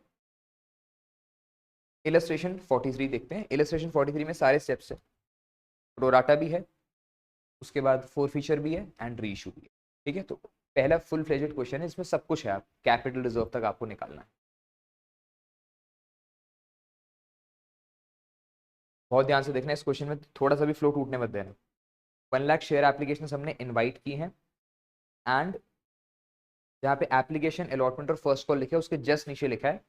Speaker 1: इलस्ट्रेशन 43 देखते हैं। इलस्ट्रेशन 43 में सारे स्टेप्स है, प्रोराटा भी है, उसके बाद फोर फीचर भी है एंड री इशू भी है। ठीक है, तो पहला फुल फ्लेजेड क्वेश्चन है, इसमें सब कुछ है, आप कैपिटल रिजर्व तक आपको निकालना है। बहुत ध्यान से देखना, इस क्वेश्चन में थोड़ा सा भी फ्लो टूटने मत देना। 1 लाख शेयर एप्लीकेशन हमने इनवाइट की हैं एंड जहाँ पे एप्लीकेशन अलॉटमेंट और फर्स्ट कॉल लिखा है उसके जस्ट नीचे लिखा है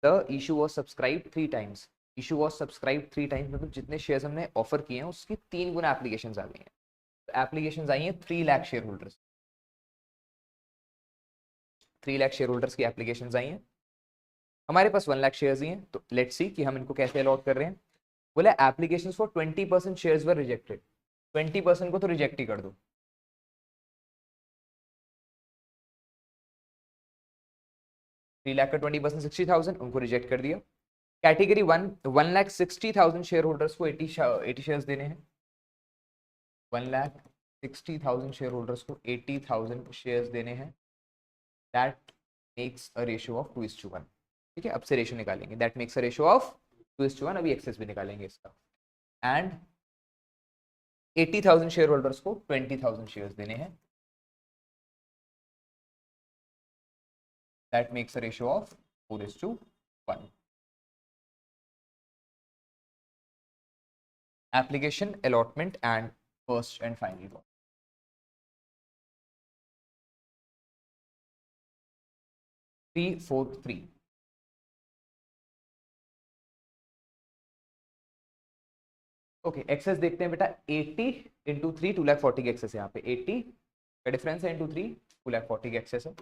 Speaker 1: the issue was subscribed 3 times. Issue was subscribe 3 times, मतलब जितने शेयर्स हमने ऑफर किए हैं उसकी 3 गुना एप्लीकेशन आ गई हैं। तो एप्लीकेशन आई हैं 3 lakh share holders, 3 lakh share holders की एप्लीकेशन आई हैं। हमारे पास 1 लाख शेयर्स ही हैं, तो लेट्स सी कि हम इनको कैसे अलॉट कर रहे हैं। बोले application for 20% shares were rejected, 20% को तो रिजेक्ट ही कर दो। 3 लाख का 20% 60,000, उनको रिजेक्ट कर दिया। कैटेगरी 1, 1,60,000 शेयर होल्डर्स को 80 शेयर्स देने हैं। 1,60,000 शेयर होल्डर्स को 80,000 शेयर्स देने हैं। That makes a ratio of 2:1। ठीक है, अब से रेशियो निकालेंगे। That makes a ratio of 2:1। अभी एक्सेस भी निकालेंगे इसका। एंड 80,000 शेयर होल्डर्स को 20,000 शेयर्स देने हैं। That makes a ratio of 4:1। Application, allotment and first and final call. Three four three. Okay, excess देखते हैं बेटा। 80 इंटू 3, 2,40,000 की एक्सेस है यहाँ पे। 80 का डिफरेंस है इंटू 3, 2,40,000 की एक्सेस है।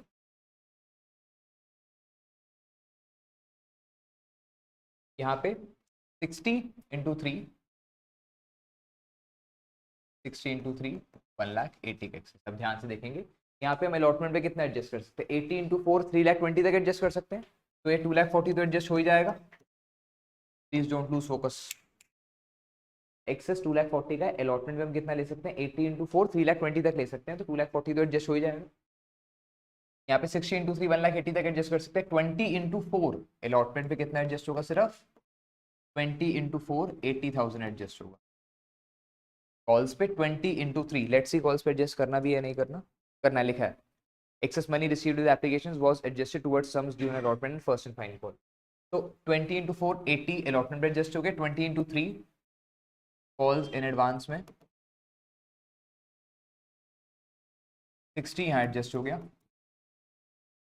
Speaker 1: यहाँ पे 60 इंटू 3, 60 इंटू 3, 1,80,000 का एक्सेस। अब ध्यान से देखेंगे, यहाँ पे हम अलॉटमेंट पे कितना एडजस्ट कर सकते हैं। 80 इंटू 4, 3,20,000 तक एडजस्ट कर सकते हैं। तो ये 2,40,000 तो एडजस्ट हो ही जाएगा। Please don't lose focus. Excess 2,40,000 का, अलॉटमेंट में हम कितना ले सकते हैं। 80 इंटू 4, 3,20,000 तक ले सकते हैं। तो 2,40,000 तो एडजस्ट हो ही जाएगा। यहाँ पे 60 इंटू 3, 1,80,000 तक एडजस्ट कर सकते हैं। 20 इंटू 4, अलॉटमेंट पे कितना एडजस्ट होगा। सिर्फ 20 इंटू 4, 80,000 एडजस्ट होगा। कॉल्स पे 20 इंटू 3, लेट्स सी कॉल्स पे एडजस्ट करना भी है नहीं करना। करना लिखा है। Excess money received with applications was adjusted towards sums due in allotment and first and final call. तो 20 into 4, 80 allotment पे adjust हो गए। 20 into 3 calls in advance में 60 यहाँ adjust हो गया।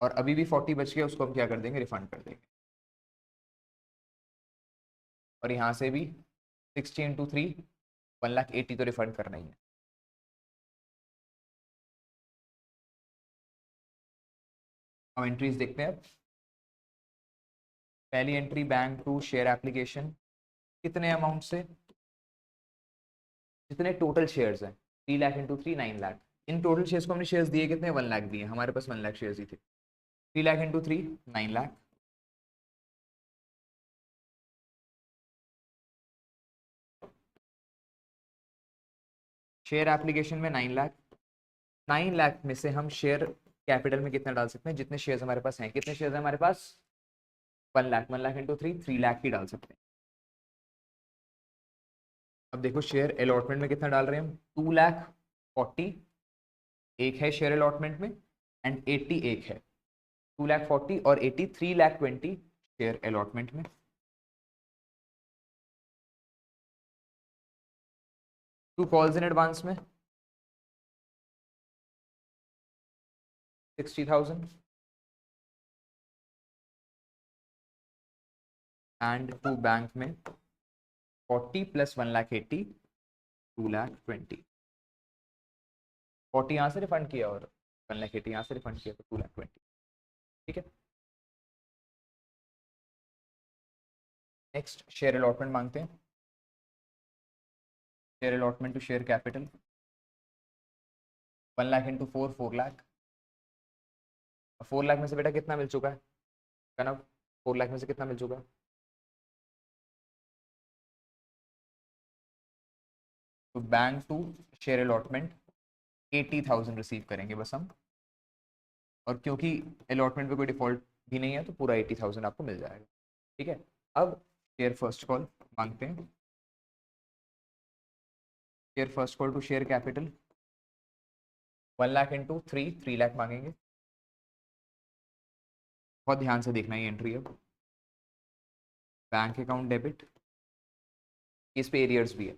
Speaker 1: और अभी भी 40 बच गया, उसको हम क्या कर देंगे, रिफंड कर देंगे। और यहाँ से भी 60 into 3, 1,80,000 तो रिफंड करना ही है। अब एंट्रीज देखते हैं। पहली entry bank to share application, कितने अमाउंट से, जितने टोटल शेयर्स हैं। 3 लाख इंटू 3, 9 लाख। इन टोटल शेयर्स को हमने शेयर्स दिए कितने, 1 लाख दिए। हमारे पास 1 लाख शेयर्स ही थे। 3 lakh into 3, 9 lakh. Share application में 9 लाख। 9 लाख में से हम शेयर कैपिटल में कितना डाल सकते हैं, जितने शेयर्स हमारे पास हैं। कितने शेयर्स हैं हमारे पास, 1 लाख। 1 लाख इंटू 3, 3 लाख ही डाल सकते हैं। अब देखो शेयर अलॉटमेंट में कितना डाल रहे हैं हम, 2,40,000 एक है शेयर अलॉटमेंट में, एंड 80 एक है। 2,40,000 और 80, 3,20,000 शेयर अलॉटमेंट में। टू कॉल्स इन एडवांस में 60,000 एंड टू बैंक में 40 प्लस 1,80,000, 2,20,000। 40 यहाँ से रिफंड किया और 1,80,000 यहाँ से रिफंड किया, तो 2,20,000। ठीक है। नेक्स्ट शेयर अलॉटमेंट मांगते हैं। Share allotment to share capital, 1 lakh into 4, 4 lakh. 4 lakh में से बेटा कितना मिल चुका है कनव, 4 लाख में से कितना मिल चुका है। तो bank to share allotment 80,000 receive करेंगे बस हम। और क्योंकि अलॉटमेंट पे कोई डिफॉल्ट भी नहीं है, तो पूरा 80,000 आपको मिल जाएगा। ठीक है। अब शेयर फर्स्ट कॉल मांगते हैं। Share first call to share capital, 1 lakh into 3, 3 lakh मांगेंगे। बहुत ध्यान से देखना ये एंट्री। अब बैंक अकाउंट डेबिट, इस पे एरियर्स भी है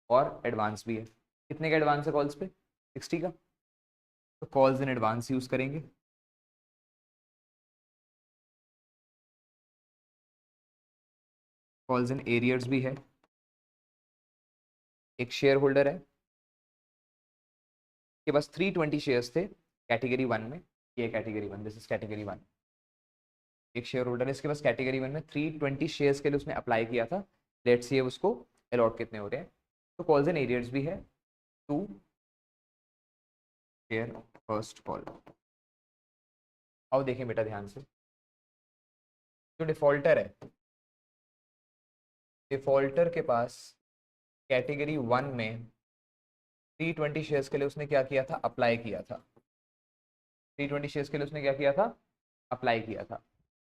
Speaker 1: और एडवांस भी है। कितने का एडवांस है कॉल्स पे, 60 का। तो कॉल्स इन एडवांस यूज करेंगे। कॉल्स इन एरियर्स भी है, एक शेयर होल्डर है के पास 320 शेयर्स थे कैटेगरी 1 में, ये कैटेगरी 1, दिस इज कैटेगरी 1। एक शेयर होल्डर है, इसके पास कैटेगरी 1 में 320 शेयर्स के लिए उसने अप्लाई किया था। लेट्स सी उसको अलॉट कितने हो रहे हैं। तो कॉल्स इन एरियर्स भी है, 2 शेयर फर्स्ट कॉल। आओ देखें बेटा ध्यान से, जो डिफॉल्टर है, डिफॉल्टर के पास कैटेगरी 1 में 320 शेयर्स के लिए उसने क्या किया था, अप्लाई किया था। 320 शेयर्स के लिए उसने क्या किया था, अप्लाई किया था।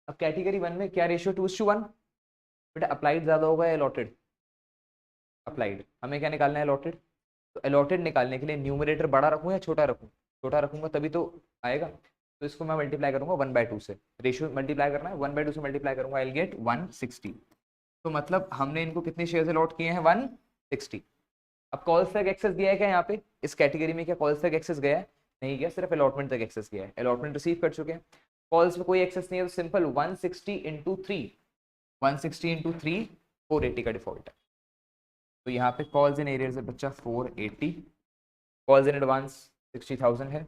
Speaker 1: अब कैटेगरी 1 में क्या रेशियो 2:1, बेटा अप्लाइड ज्यादा होगा या अलॉटेड? अप्लाइड। हमें क्या निकालना है, अलॉटेड। तो अलॉटेड निकालने के लिए न्यूमरेटर बड़ा रखूं या छोटा रखूं? छोटा रखूंगा तभी तो आएगा। तो इसको मैं मल्टीप्लाई करूंगा 1/2 से, रेशियो मल्टीप्लाई करना है, 1/2 से मल्टीप्लाई करूंगा, आई विल गेट 160। तो मतलब हमने इनको कितने शेयर्स अलॉट किए हैं, 160। अब कॉल्स तक एक्सेस दिया है क्या यहाँ पे इस कैटेगरी में? क्या कॉल्स तक एक्सेस गया है? नहीं गया, सिर्फ अलॉटमेंट तक एक्सेस गया है। अलॉटमेंट रिसीव कर चुके हैं, कॉल्स में कोई एक्सेस नहीं है, तो सिंपल 160 इंटू 3, 160 इंटू 3 480 का डिफॉल्ट है। तो यहाँ पे कॉल्स इन एरियर्स है बच्चा 480, कॉल्स इन एडवांस 60,000 है।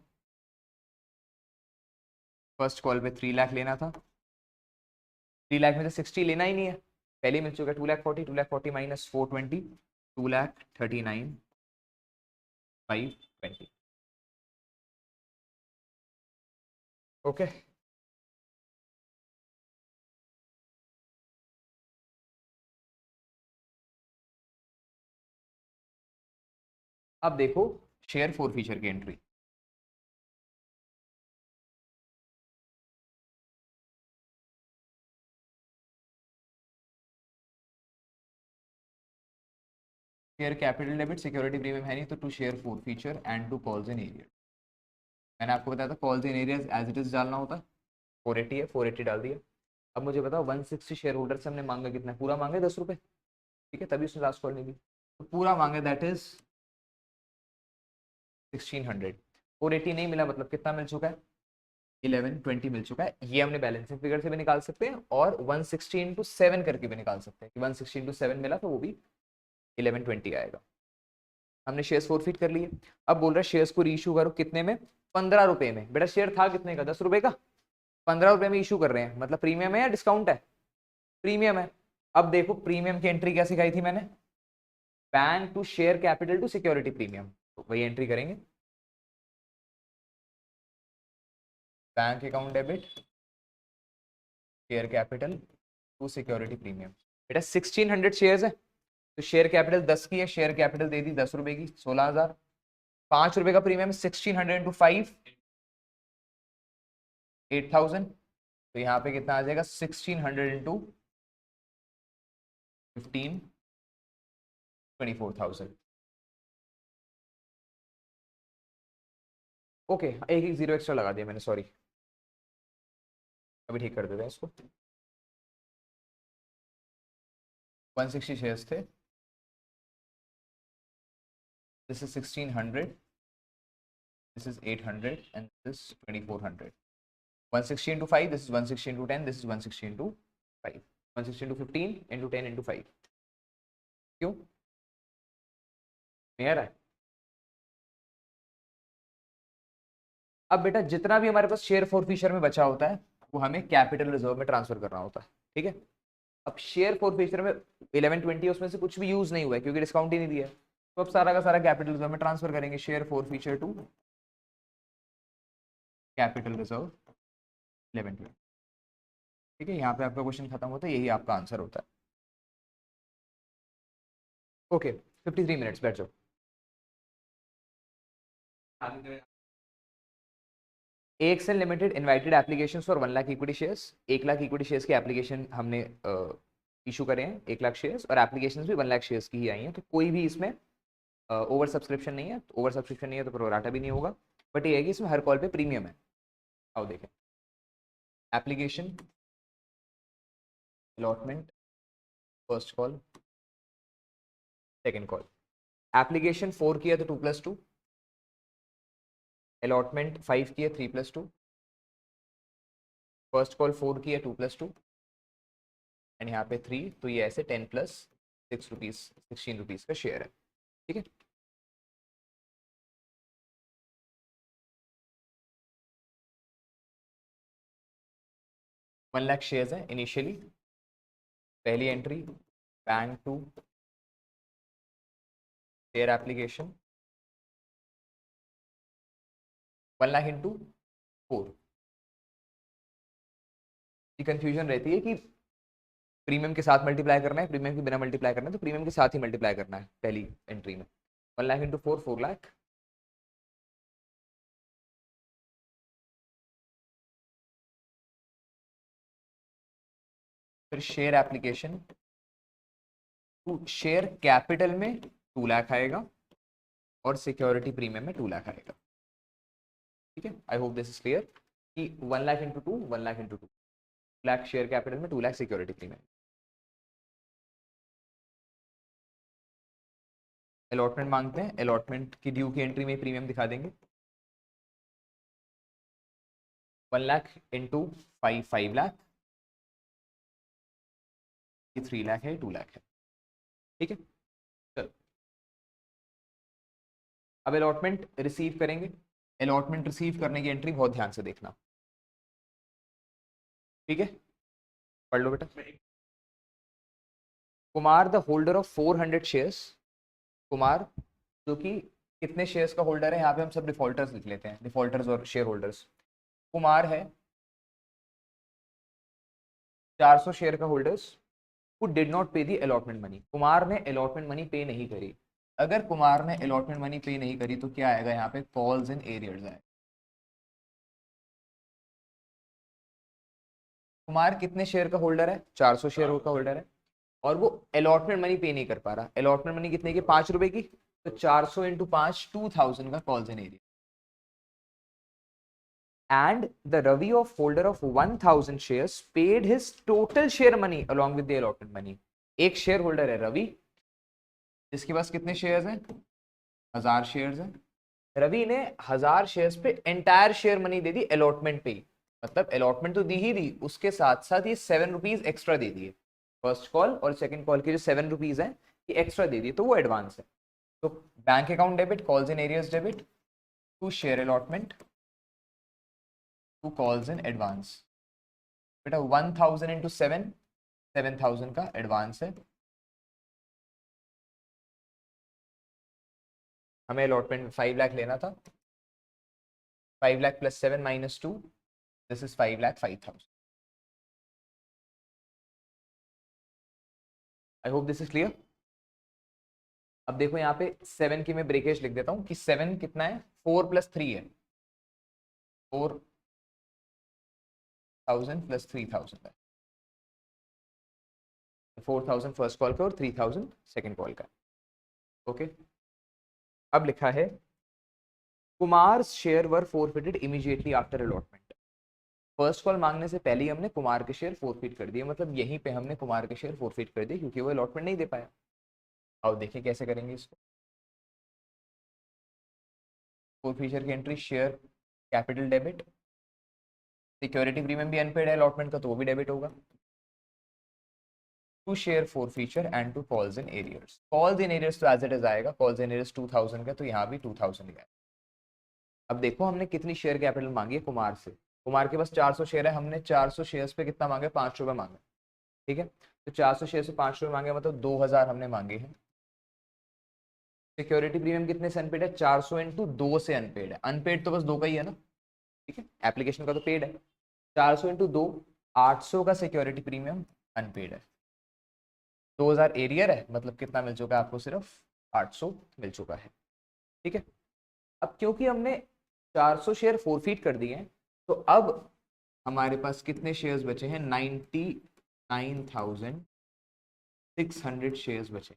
Speaker 1: फर्स्ट कॉल पे 3 लाख लेना था, 3 लाख में से 60 लेना ही नहीं है, पहले मिल चुका है 2,40,000, 2,40,000 माइनस 420, 2,39,520। ओके। अब देखो शेयर फोर फीचर की entry. Share capital debit, security premium है नहीं, तो to share forfeiture and to calls in arrears. मैंने आपको बताया था calls in arrears as it is डालना होता है, 480 है, 480 डाल दिया। अब मुझे बताओ 160 शेयर होल्डर से हमने मांगा कितना, पूरा मांगे 10 रुपए, ठीक है, तभी उसने लास्ट कॉल नहीं दी, तो पूरा मांगे दैट इज 1600। 480 नहीं मिला, मतलब कितना मिल चुका है, 1120 मिल चुका है। ये हमने बैलेंसिंग फिगर से भी निकाल सकते हैं और 160 इंटू 7 करके भी निकाल सकते हैं कि 160 इंटू 7 मिला तो वो भी 1120 आएगा। हमने शेयर्स फोरफिट कर लिए। अब बोल रहा है शेयर्स को रीइश्यू करो कितने में, 15 रुपए में। बेटा शेयर था कितने का, 10 रुपए का, 15 रुपए में इशू कर रहे हैं, मतलब प्रीमियम है या डिस्काउंट है? प्रीमियम है। अब देखो प्रीमियम की एंट्री क्या सिखाई थी मैंने, bank to share capital to security premium, तो वही एंट्री करेंगे। Bank account debit share capital to security premium. बेटा 1600 शेयर्स है, तो शेयर कैपिटल 10 की है, शेयर कैपिटल दे दी 10 रुपए की, 16,000। 5 रुपए का प्रीमियम, 1600 इंटू 5, 8,000। तो यहाँ पे कितना आ जाएगा, 1600 इंटू 15, 24,000। ओके, एक एक जीरो एक्स्ट्रा लगा दिया मैंने, सॉरी, अभी ठीक कर देते हैं इसको। 160 शेयर्स थे, this is 1600, this is 800 and this is 2400। 160 into 5, this is 160 into 10, this is 160 into 5, 160 into 15 into 10 into 5। क्यों नहीं आ रहा है? अब बेटा जितना भी हमारे पास शेयर फोरफिशर में बचा होता है वो हमें कैपिटल रिजर्व में ट्रांसफर करना होता है, ठीक है। अब शेयर फोरफिशर में 1120 उसमें से कुछ भी यूज नहीं हुआ है क्योंकि डिस्काउंट ही नहीं दिया है, तो अब सारा का सारा कैपिटल रिजर्व में ट्रांसफर करेंगे, शेयर फोरफिशर टू कैपिटल रिजर्व 1120। ठीक है, यहाँ पे आपका क्वेश्चन खत्म होता है, यही आपका आंसर होता है। ओके 53 मिनट्स, बैठ जाओ। AXN limited invited application for 1 lakh equity shares. 1 lakh equity shares के एप्लीकेशन हमने इशू करे हैं, 1 लाख शेयर्स, और एप्लीकेशन भी 1 लाख शेयर्स की ही आई हैं, तो कोई भी इसमें ओवर सब्सक्रिप्शन नहीं है। ओवर सब्सक्रिप्शन नहीं है तो प्रोराटा भी नहीं होगा, बट ये है कि इसमें हर कॉल पे प्रीमियम है। आओ देखें, application allotment, first call, second call. Application 4 की है तो 2+2, अलॉटमेंट 5 की है 3+2, फर्स्ट कॉल 4 की है 2+2, एंड यहाँ पे 3, तो ये ऐसे 10 प्लस 6 रुपीज़ 16 रुपीज़ का शेयर है, ठीक है। वन लाख शेयर्स है इनिशियली, पहली entry bank to share application 1 lakh into 4। ये कंफ्यूजन रहती है कि प्रीमियम के साथ मल्टीप्लाई करना है, प्रीमियम के बिना मल्टीप्लाई करना है, तो प्रीमियम के साथ ही मल्टीप्लाई करना है पहली एंट्री में। 1 लाख इंटू 4, 4 लाख। फिर share application to share capital में 2 लाख आएगा और सिक्योरिटी प्रीमियम में 2 लाख आएगा, ठीक है। I hope this is clear कि 1 lakh into 2, 1 lakh into 2 lakh share capital में 2 लाख सिक्योरिटी प्रीमियम। अलॉटमेंट मांगते हैं, अलॉटमेंट की ड्यू की एंट्री में प्रीमियम दिखा देंगे। 1 लाख इंटू 5, 5 लाख, 3 लाख है, 2 लाख है, ठीक है। चलो अब अलॉटमेंट रिसीव करेंगे। अलॉटमेंट रिसीव करने की एंट्री बहुत ध्यान से देखना, ठीक है। पढ़ लो बेटा। Kumar the holder of 400 shares, Kumar जो कि कितने शेयर्स का होल्डर है, यहाँ पे हम सब डिफॉल्टर्स लिख लेते हैं, डिफॉल्टर्स और शेयर होल्डर्स। कुमार है 400 शेयर का holders who did not pay the allotment money। Kumar ने allotment money पे नहीं करी। अगर कुमार ने allotment money पे नहीं करी तो क्या आएगा यहाँ पे, कॉल्स इन एरियर्स आएगा। कुमार कितने शेयर का होल्डर है, 400 शेयर का होल्डर है, और वो अलॉटमेंट मनी पे नहीं कर पा रहा। अलॉटमेंट मनी कितने की, 5 रुपए की, तो 400 इंटू 5, 2000 का calls in arrears. And the Ravi of holder of 1000 shares paid his total share money along with the allotment money. एक शेयर होल्डर है रवि, जिसके पास कितने शेयर्स हैं, 1000 शेयर्स हैं। रवि ने 1000 शेयर्स पे एंटायर शेयर मनी दे दी अलॉटमेंट पे, मतलब अलॉटमेंट तो दी ही दी, उसके साथ साथ ये 7 रुपीज एक्स्ट्रा दे दिए। फर्स्ट कॉल और सेकंड कॉल के जो 7 रुपीज हैं ये एक्स्ट्रा दे दिए, तो वो एडवांस है। तो bank account debit, calls in arrears debit to share allotment to calls in advance. बेटा 1000 इंटू 7, 7000 का एडवांस है। हमें अलॉटमेंट में 5 लाख लेना था, 5 lakh plus 7 minus 2, this is 5 lakh 5000। I hope this is clear. अब देखो यहाँ पे 7 की मैं ब्रेकेज लिख देता हूँ कि 7 कितना है, 4 प्लस 3 है, 4000 प्लस 3000 है। 4000 फर्स्ट कॉल का और 3000 सेकंड कॉल का, ओके। अब लिखा है कुमार शेयर वर forfeited immediately after allotment. First call मांगने से पहले ही हमने कुमार के शेयर फोरफिट कर दिए, मतलब यहीं पे हमने कुमार के शेयर फोरफिट कर दिए क्योंकि वो अलॉटमेंट नहीं दे पाया। अब देखिए कैसे करेंगे इसको। फोरफिचर की entry share capital debit, security premium भी अनपेड है अलॉटमेंट का, तो वो भी डेबिट होगा। To share forfeiture and to calls in arrears, calls in arrears तो एज इट इज आएगा, कॉल्स इन एरियर्स 2000 का, तो यहाँ भी 2000 ही आएगा। अब देखो हमने कितनी शेयर कैपिटल मांगी है कुमार से। कुमार के पास 400 शेयर है, हमने 400 शेयर्स पे कितना मांगे, 5 रुपए मांगे, ठीक है। तो 400 शेयर से 5 रुपए मांगे, मतलब 2000 हमने मांगे हैं। सिक्योरिटी प्रीमियम कितने से अनपेड है, 400 इंटू 2 से अनपेड है, अनपेड तो बस 2 का ही है ना, ठीक है। एप्लीकेशन का तो पेड है। 400 इंटू 2, 800 का सिक्योरिटी प्रीमियम अनपेड है। 2000 एरियर है, मतलब कितना मिल चुका है आपको, सिर्फ 800 मिल चुका है, ठीक है। अब क्योंकि हमने 400 शेयर फोरफीट कर दिए हैं, तो अब हमारे पास कितने शेयर्स बचे हैं, 99,600 शेयर्स बचे,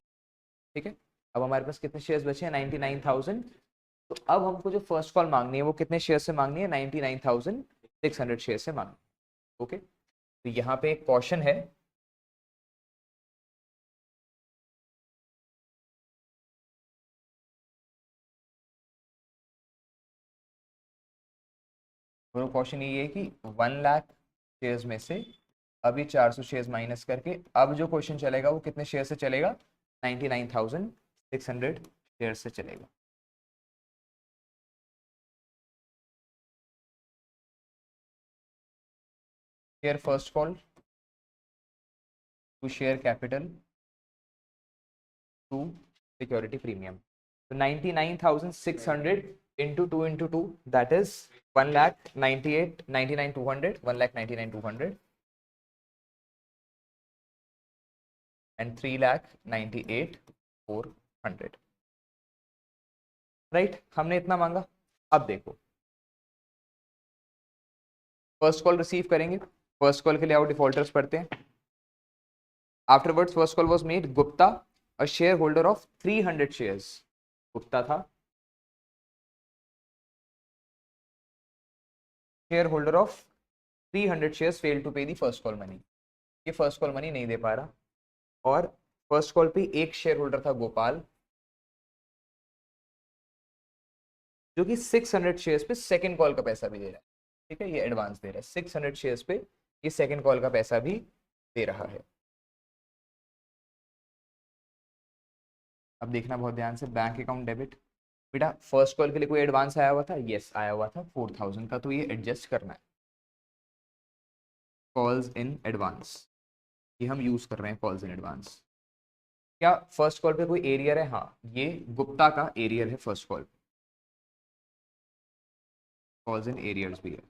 Speaker 1: ठीक है। अब हमारे पास कितने शेयर्स बचे हैं, 99,000। तो अब हमको जो फर्स्ट कॉल मांगनी है वो कितने शेयर से मांगनी है, 99,600 शेयर से मांगनी है, ओके। तो यहाँ पे एक क्वेश्चन है, वो क्वेश्चन ये है कि 1 लाख शेयर्स में से अब ये 400 शेयर्स माइनस करके अब जो क्वेश्चन चलेगा वो कितने शेयर से चलेगा, 99,600 शेयर से चलेगा। Share first call to share capital to security premium, तो 99,600 into 2 into 2, that is 1,98,99,200, 1,99,200 and 3,98,400, right. हमने इतना मांगा। अब देखो फर्स्ट कॉल रिसीव करेंगे, फर्स्ट कॉल के लिए आओ डिफॉल्टर्स पढ़ते हैं। Afterwards first call was made Gupta a share holder of 300 shares, Gupta था share holder of 300 shares, fail to pay the first call money, ये फर्स्ट कॉल मनी नहीं दे पा रहा। और फर्स्ट कॉल पे एक शेयर होल्डर था गोपाल, जो कि 600 शेयर्स पे सेकंड कॉल का पैसा भी दे रहा है, ठीक है, ये एडवांस दे रहा है 600 शेयर्स पे, ये सेकंड कॉल का पैसा भी दे रहा है। अब देखना बहुत ध्यान से, बैंक अकाउंट डेबिट, बेटा फर्स्ट कॉल के लिए कोई एडवांस आया हुआ था, यस आया हुआ था 4000 का, तो ये एडजस्ट करना है। कॉल्स इन एडवांस, ये हम यूज कर रहे हैं कॉल्स इन एडवांस। क्या फर्स्ट कॉल पे कोई एरियर है, हाँ ये गुप्ता का एरियर है first call, calls in arrears भी है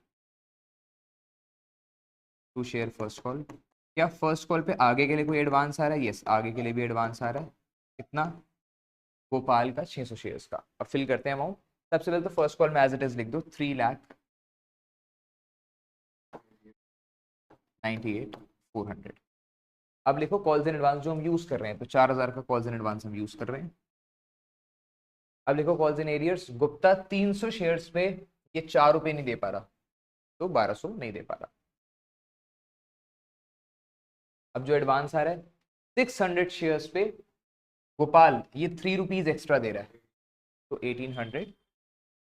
Speaker 1: टू शेयर फर्स्ट कॉल। क्या फर्स्ट कॉल पे आगे के लिए कोई एडवांस आ रहा है, यस आगे के लिए भी एडवांस आ रहा है, कितना, गोपाल का 600 शेयर्स का। अब फिल करते हैं अमाउंट। सबसे पहले तो फर्स्ट कॉल में एज इट इज लिख दो 3,98,400। अब लिखो कॉल्स इन एडवांस जो हम यूज कर रहे हैं, तो 4,000 का कॉल्स इन एडवांस हम यूज कर रहे हैं। अब लिखो calls in arrears, Gupta 300 shares पे ये 4 रुपए नहीं दे पा रहा, तो 1200 नहीं दे पा रहा। अब जो एडवांस आ रहा है 600 शेयर्स पे गोपाल ये 3 रुपीज एक्स्ट्रा दे रहा है, तो 1800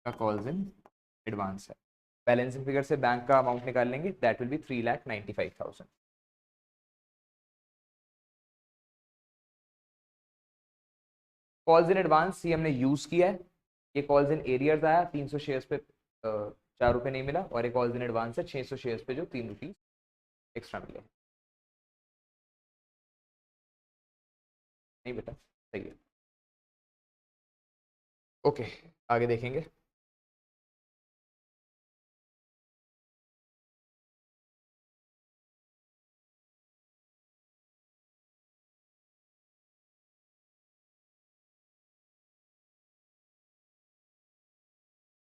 Speaker 1: का कॉल्स इन एडवांस है। बैलेंसिंग फिगर से बैंक का अमाउंट निकाल लेंगे, that will B 3,95,000। Calls in advance ये हमने यूज किया है, ये कॉल्स इन एरियर्स आया 300 शेयर्स पे 4 रुपए नहीं मिला, और एक कॉल्स इन एडवांस है 600 शेयर्स पे जो 3 रुपीज एक्स्ट्रा मिले। नहीं बेटा सही है, ओके आगे देखेंगे।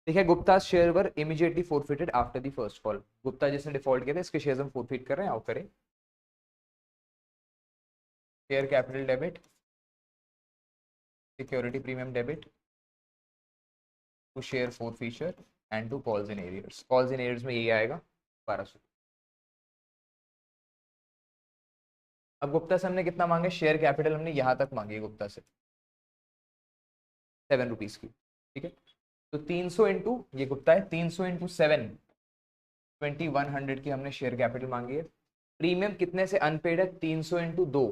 Speaker 1: देखिए Gupta share were immediately forfeited after the first call, Gupta जिसने डिफॉल्ट किया था इसके शेयर्स हम फोरफिट कर रहे हैं, आओ करें। Share capital debit, security premium debit to share forfeiture and to calls in arrears, calls in arrears में यही आएगा 1200। अब गुप्ता से हमने कितना मांगे, शेयर कैपिटल हमने यहाँ तक मांगी गुप्ता से 7 रुपीज की, ठीक है, तो 300 इंटू ये गुप्ता है 300 इंटू 7 2100 की हमने शेयर कैपिटल मांगी है। प्रीमियम कितने से अनपेड है, 300 इंटू 2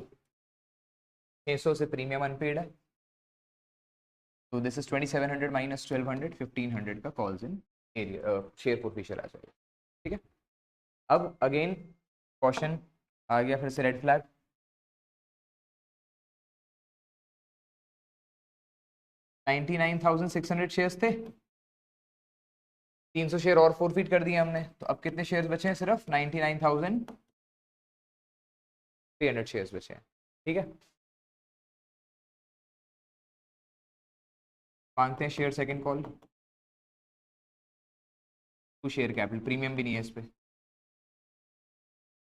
Speaker 1: 600 से प्रीमियम अनपेड है, तो दिस इज 2700 माइनस 1200 1500 का कॉल्स इन एरिया शेयर फोरफिचर आ जाएगा, ठीक है। अब अगेन क्वेश्चन आ गया फिर से रेड फ्लैग, 99,600 शेयर्स थे, 300 शेयर और फोरफिट कर दिए हमने, तो अब कितने शेयर्स बचे हैं, सिर्फ 99,300 शेयर्स बचे हैं, ठीक है। मांगते हैं share second call to share capital, premium भी नहीं है इस पे,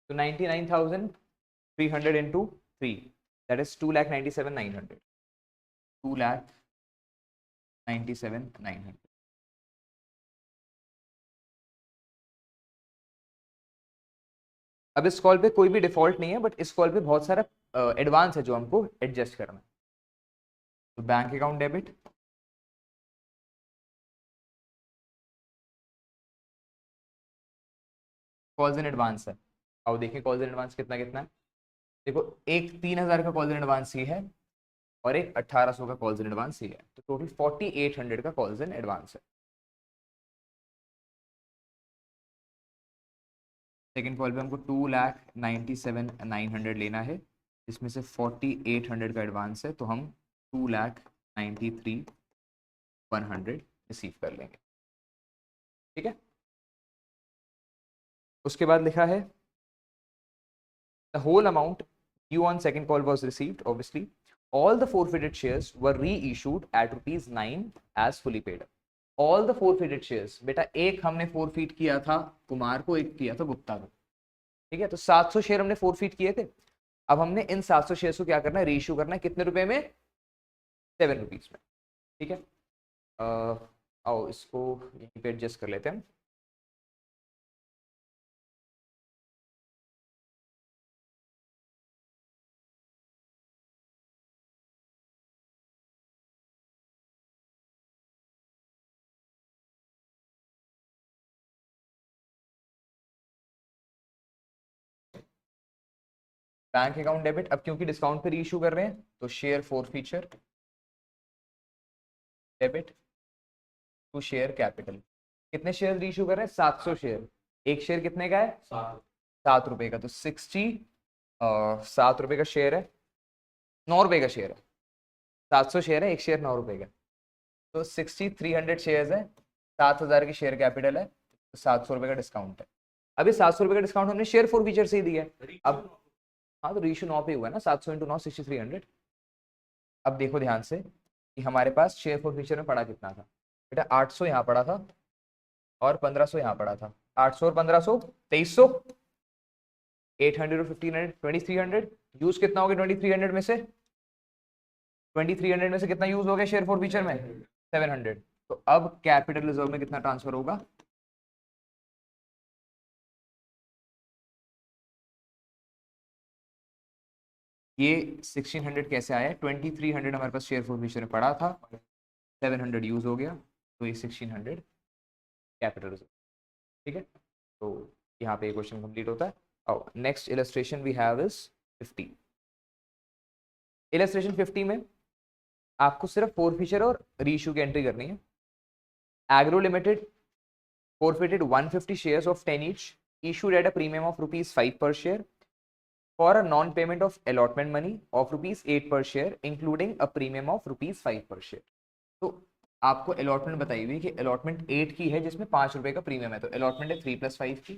Speaker 1: तो 99,300 इंटू 3 दैट इज 2,97,900, 2,97,900। अब इस कॉल पे कोई भी डिफॉल्ट नहीं है, बट इस कॉल पे बहुत सारा एडवांस है जो हमको एडजस्ट करना है। तो bank account debit, calls in advance है, और देखिए कॉल्स इन एडवांस कितना कितना है। देखो एक 3000 का कॉल्स इन एडवांस ही है और एक 1800 का कॉल्स इन एडवांस ही है, तो टोटल 4800 का कॉल्स इन एडवांस है। सेकेंड कॉल पे हमको 2,97,900 लेना है, जिसमें से 4800 का एडवांस है, तो हम 2,93,100 रिसीव कर लेंगे। ठीक है, उसके बाद लिखा है the whole amount due on second call was received, obviously all the forfeited shares were reissued at ₹9 as fully paid। All the forfeited shares, बेटा एक हमने forfeit किया था कुमार को, एक किया था गुप्ता को, ठीक है, तो 700 शेयर हमने forfeit किए थे। अब हमने इन 700 शेयर को क्या करना है, रीइश्यू करना है, कितने रुपए में, 7 रुपीज में। ठीक है, आओ इसको यहीं पे एडजस्ट कर लेते हैं। बैंक अकाउंट डेबिट, अब क्योंकि डिस्काउंट पे रीइश्यू कर रहे हैं तो share forfeiture debit to share capital. कितने शेयर रीइश्यू कर रहे हैं, 700 शेयर। एक शेयर कितने का है, 7 रुपए का, तो 7 रुपए का शेयर है, 9 रुपए का शेयर है। 700 शेयर है, एक शेयर 9 रुपए का, तो 300 शेयर है, 7000 की शेयर कैपिटल है, तो 700 रुपए का डिस्काउंट है। अभी 700 रुपए का डिस्काउंट हमने शेयर फॉरफीचर से ही दिया है। अब हाँ, तो रीइश्यू 9 पे हुआ है ना, 700 × 9 6300। अब देखो ध्यान से कि हमारे पास शेयर फॉरफीचर में पड़ा कितना था, बेटा 800 यहाँ पड़ा था और 1500 यहाँ पड़ा था। 800 और 1500 2300, 800 और 1500 2300। यूज कितना हो गया 2300 में से, 2300 में से कितना यूज हो गया शेयर फॉरफीचर में, 700। तो अब कैपिटल रिजर्व में कितना ट्रांसफर होगा, ये 1600 कैसे आया, 2300 हमारे पास शेयर फॉरफीचर में पड़ा था, 700 यूज हो गया, तो ये 1600 कैपिटल रिजर्व। ठीक है, तो यहाँ पे क्वेश्चन कंप्लीट होता है। और next illustration we have is 50। Illustration 50 में आपको सिर्फ फॉरफीचर और रीइश्यू की एंट्री करनी है। Agro limited forfeited 150 shares of 10 each issued at a premium of ₹5 per share for a non-payment of allotment money of ₹8 per share including a premium of ₹5 per share। तो आपको allotment बताई हुई कि allotment 8 की है जिसमें 5 रुपए का प्रीमियम है, तो अलॉटमेंट है 3 + 5 की।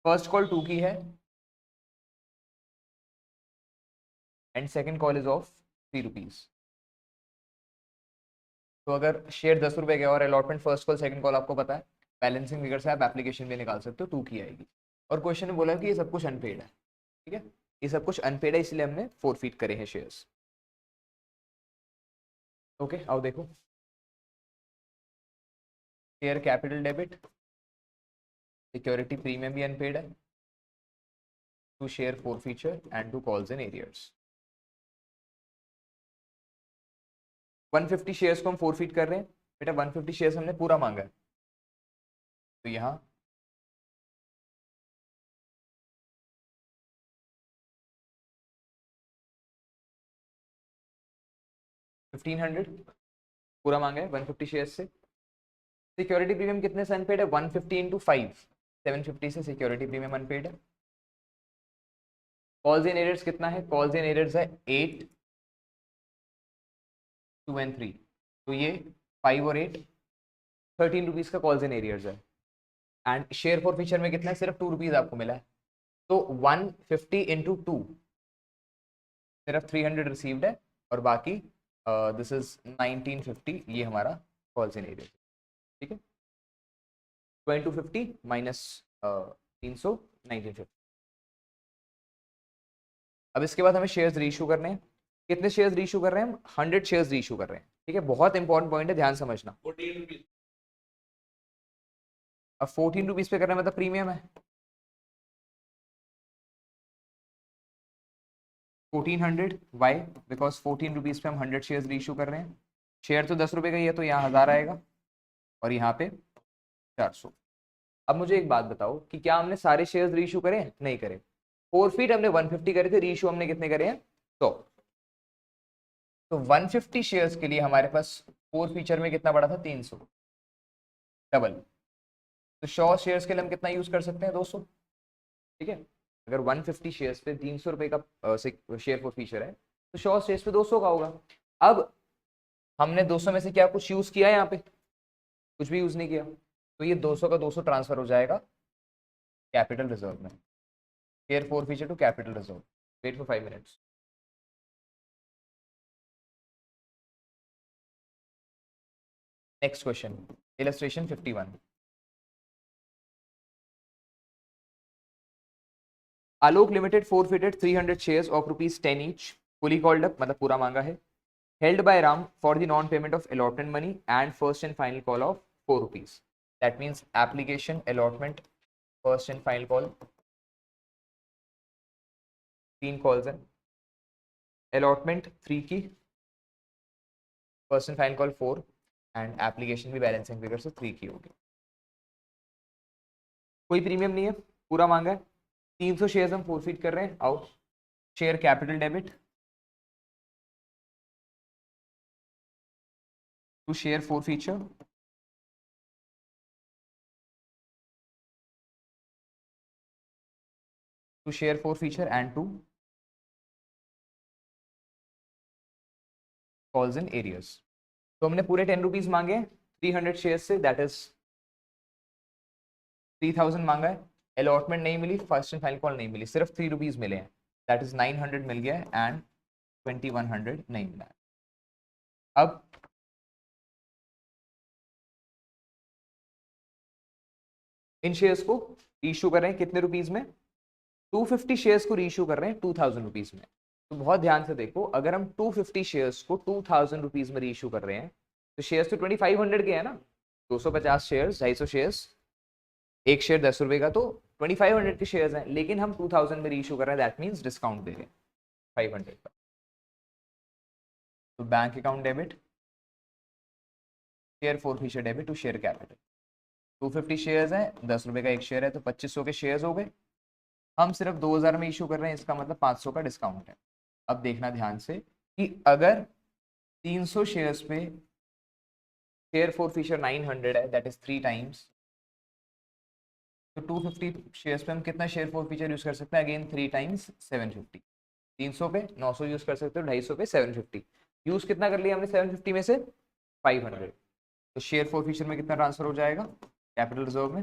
Speaker 1: फर्स्ट कॉल 2 की है and second call is of ₹3। तो अगर शेयर 10 रुपए के और allotment first call second call आपको पता है, बैलेंसिंग फिगर से आप एप्लीकेशन भी निकाल सकते हो, 2 की आएगी। और क्वेश्चन में बोला कि ये सब कुछ अनपेड है, ठीक है, ये सब कुछ अनपेड है, इसलिए हमने फॉरफीट करे हैं शेयर्स। ओके, आओ देखो, share capital debit, security premium भी अनपेड है, to share forfeiture and to calls in arrears. 150 shares को हम फॉरफीट कर रहे हैं, बेटा 150 शेयर्स हमने पूरा मांगा है, तो यहाँ $1500 पूरा मांगा है 150 शेयर्स से। सिक्योरिटी प्रीमियम कितने से अनपेड है, 150 × 5, 750 से सिक्योरिटी प्रीमियम अनपेड है। कॉल्स इन एरियर्स कितना है, कॉल्स इन एरियर्स है 8, 2 और 3, तो ये 5 और 8 13 रुपीज का कॉल्स इन एरियर्स है। एंड शेयर फॉरफीचर में कितना है, सिर्फ 2 रुपीज आपको मिला है, तो 150 × 2 सिर्फ 300 रिसीव्ड है, और बाकी दिस इज 1950, ये हमारा कॉल्स इन एरियर्स। ठीक है, 2250 माइनस 300 1950। अब इसके बाद हमें शेयर्स रीइश्यू करने हैं। कितने शेयर्स रीइश्यू कर रहे हैं हम, 100 शेयर्स रीइश्यू कर रहे हैं। ठीक है, बहुत इंपॉर्टेंट पॉइंट है, ध्यान समझना। 14 रुपीज, अब 14 रुपीज पे करना मतलब प्रीमियम है, 1400। वाई, बिकॉज 14 रुपीज पे हम 100 शेयर्स रीइश्यू कर रहे हैं। शेयर तो 10 रुपए का ही है, तो यहाँ 1000 आएगा और यहाँ पे 400। अब मुझे एक बात बताओ कि क्या हमने सारे शेयर्स रीइश्यू करे? नहीं करे। फोरफीट हमने 150 करे थे, रीइश्यू हमने कितने करे हैं? तो 150 शेयर्स के लिए हमारे पास फोर फीचर में कितना पड़ा था? 300 डबल। तो 100 शेयर्स के लिए हम कितना यूज कर सकते हैं? 200। ठीक है, अगर 150 शेयर्स पे 300 रुपए का शेयर फोर फीचर है तो 100 शेयर्स पे 200 का होगा। अब हमने 200 में से क्या कुछ यूज किया है? यहाँ पे कुछ भी यूज नहीं किया, तो ये 200 का 200 ट्रांसफर हो जाएगा कैपिटल रिजर्व में। Share forfeiture to capital reserve. Wait for 5 minutes. Next question, illustration 51। Alok limited forfeited 300 shares of ₹10 each, fully called up, मतलब पूरा मांगा है, held by Ram for the non-payment of allotment money and first and final call of ₹4. That means application, allotment, first and final call, 3 calls हैं, allotment 3 की, first and final call 4 and application भी balancing figure से 3 की होगी। कोई premium नहीं है, पूरा मांगा है, 300 शेयर्स हम फोरफीट कर रहे हैं। Out, share capital debit to share forfeiture, to share forfeiture and to calls in arrears. तो हमने पूरे 10 रुपीज मांगे 300 शेयर से, दैट इज 3000 मांगा है। अलॉटमेंट नहीं मिली, फर्स्ट एंड फाइनल कॉल नहीं मिली, सिर्फ 3 रुपीज मिले हैं, दैट इज 900 मिल गया एंड 2100 नहीं मिला है। अब इन शेयर्स को इशू कर रहे हैं कितने रुपीज में? 250 शेयर्स को रीइश्यू कर रहे हैं 2000 रुपीज में। तो बहुत ध्यान से देखो, अगर हम 250 शेयर्स को 2000 रुपीज में रीइश्यू कर रहे हैं तो शेयर्स तो 2500 के है ना, 250 शेयर्स, 250 शेयर्स, एक शेयर 10 रुपए का, तो 2500 के शेयर्स हैं, लेकिन हम 2000 में रीइश्यू कर रहे हैं, दैट मींस डिस्काउंट दे रहे हैं 500 का। तो bank account debit, share forfeiture debit to share capital. 250 shares हैं, 10 रुपए का एक शेयर है, तो 2500 के शेयर्स हो गए। हम सिर्फ 2000 में इशू कर रहे हैं, इसका मतलब 500 का डिस्काउंट है। अब देखना ध्यान से कि अगर 300 शेयर्स पे शेयर फोर फीचर 900 है, दैट इज 3 टाइम्स, तो 250 शेयर्स पे हम कितना शेयर फोर फीचर यूज कर सकते हैं? Again 3 times 750। 300 पे 900 यूज कर सकते हो, 250 पे 750। यूज कितना कर लिया हमने 750 में से? 500। तो शेयर फोर फीचर में कितना ट्रांसफर हो जाएगा कैपिटल रिजर्व में?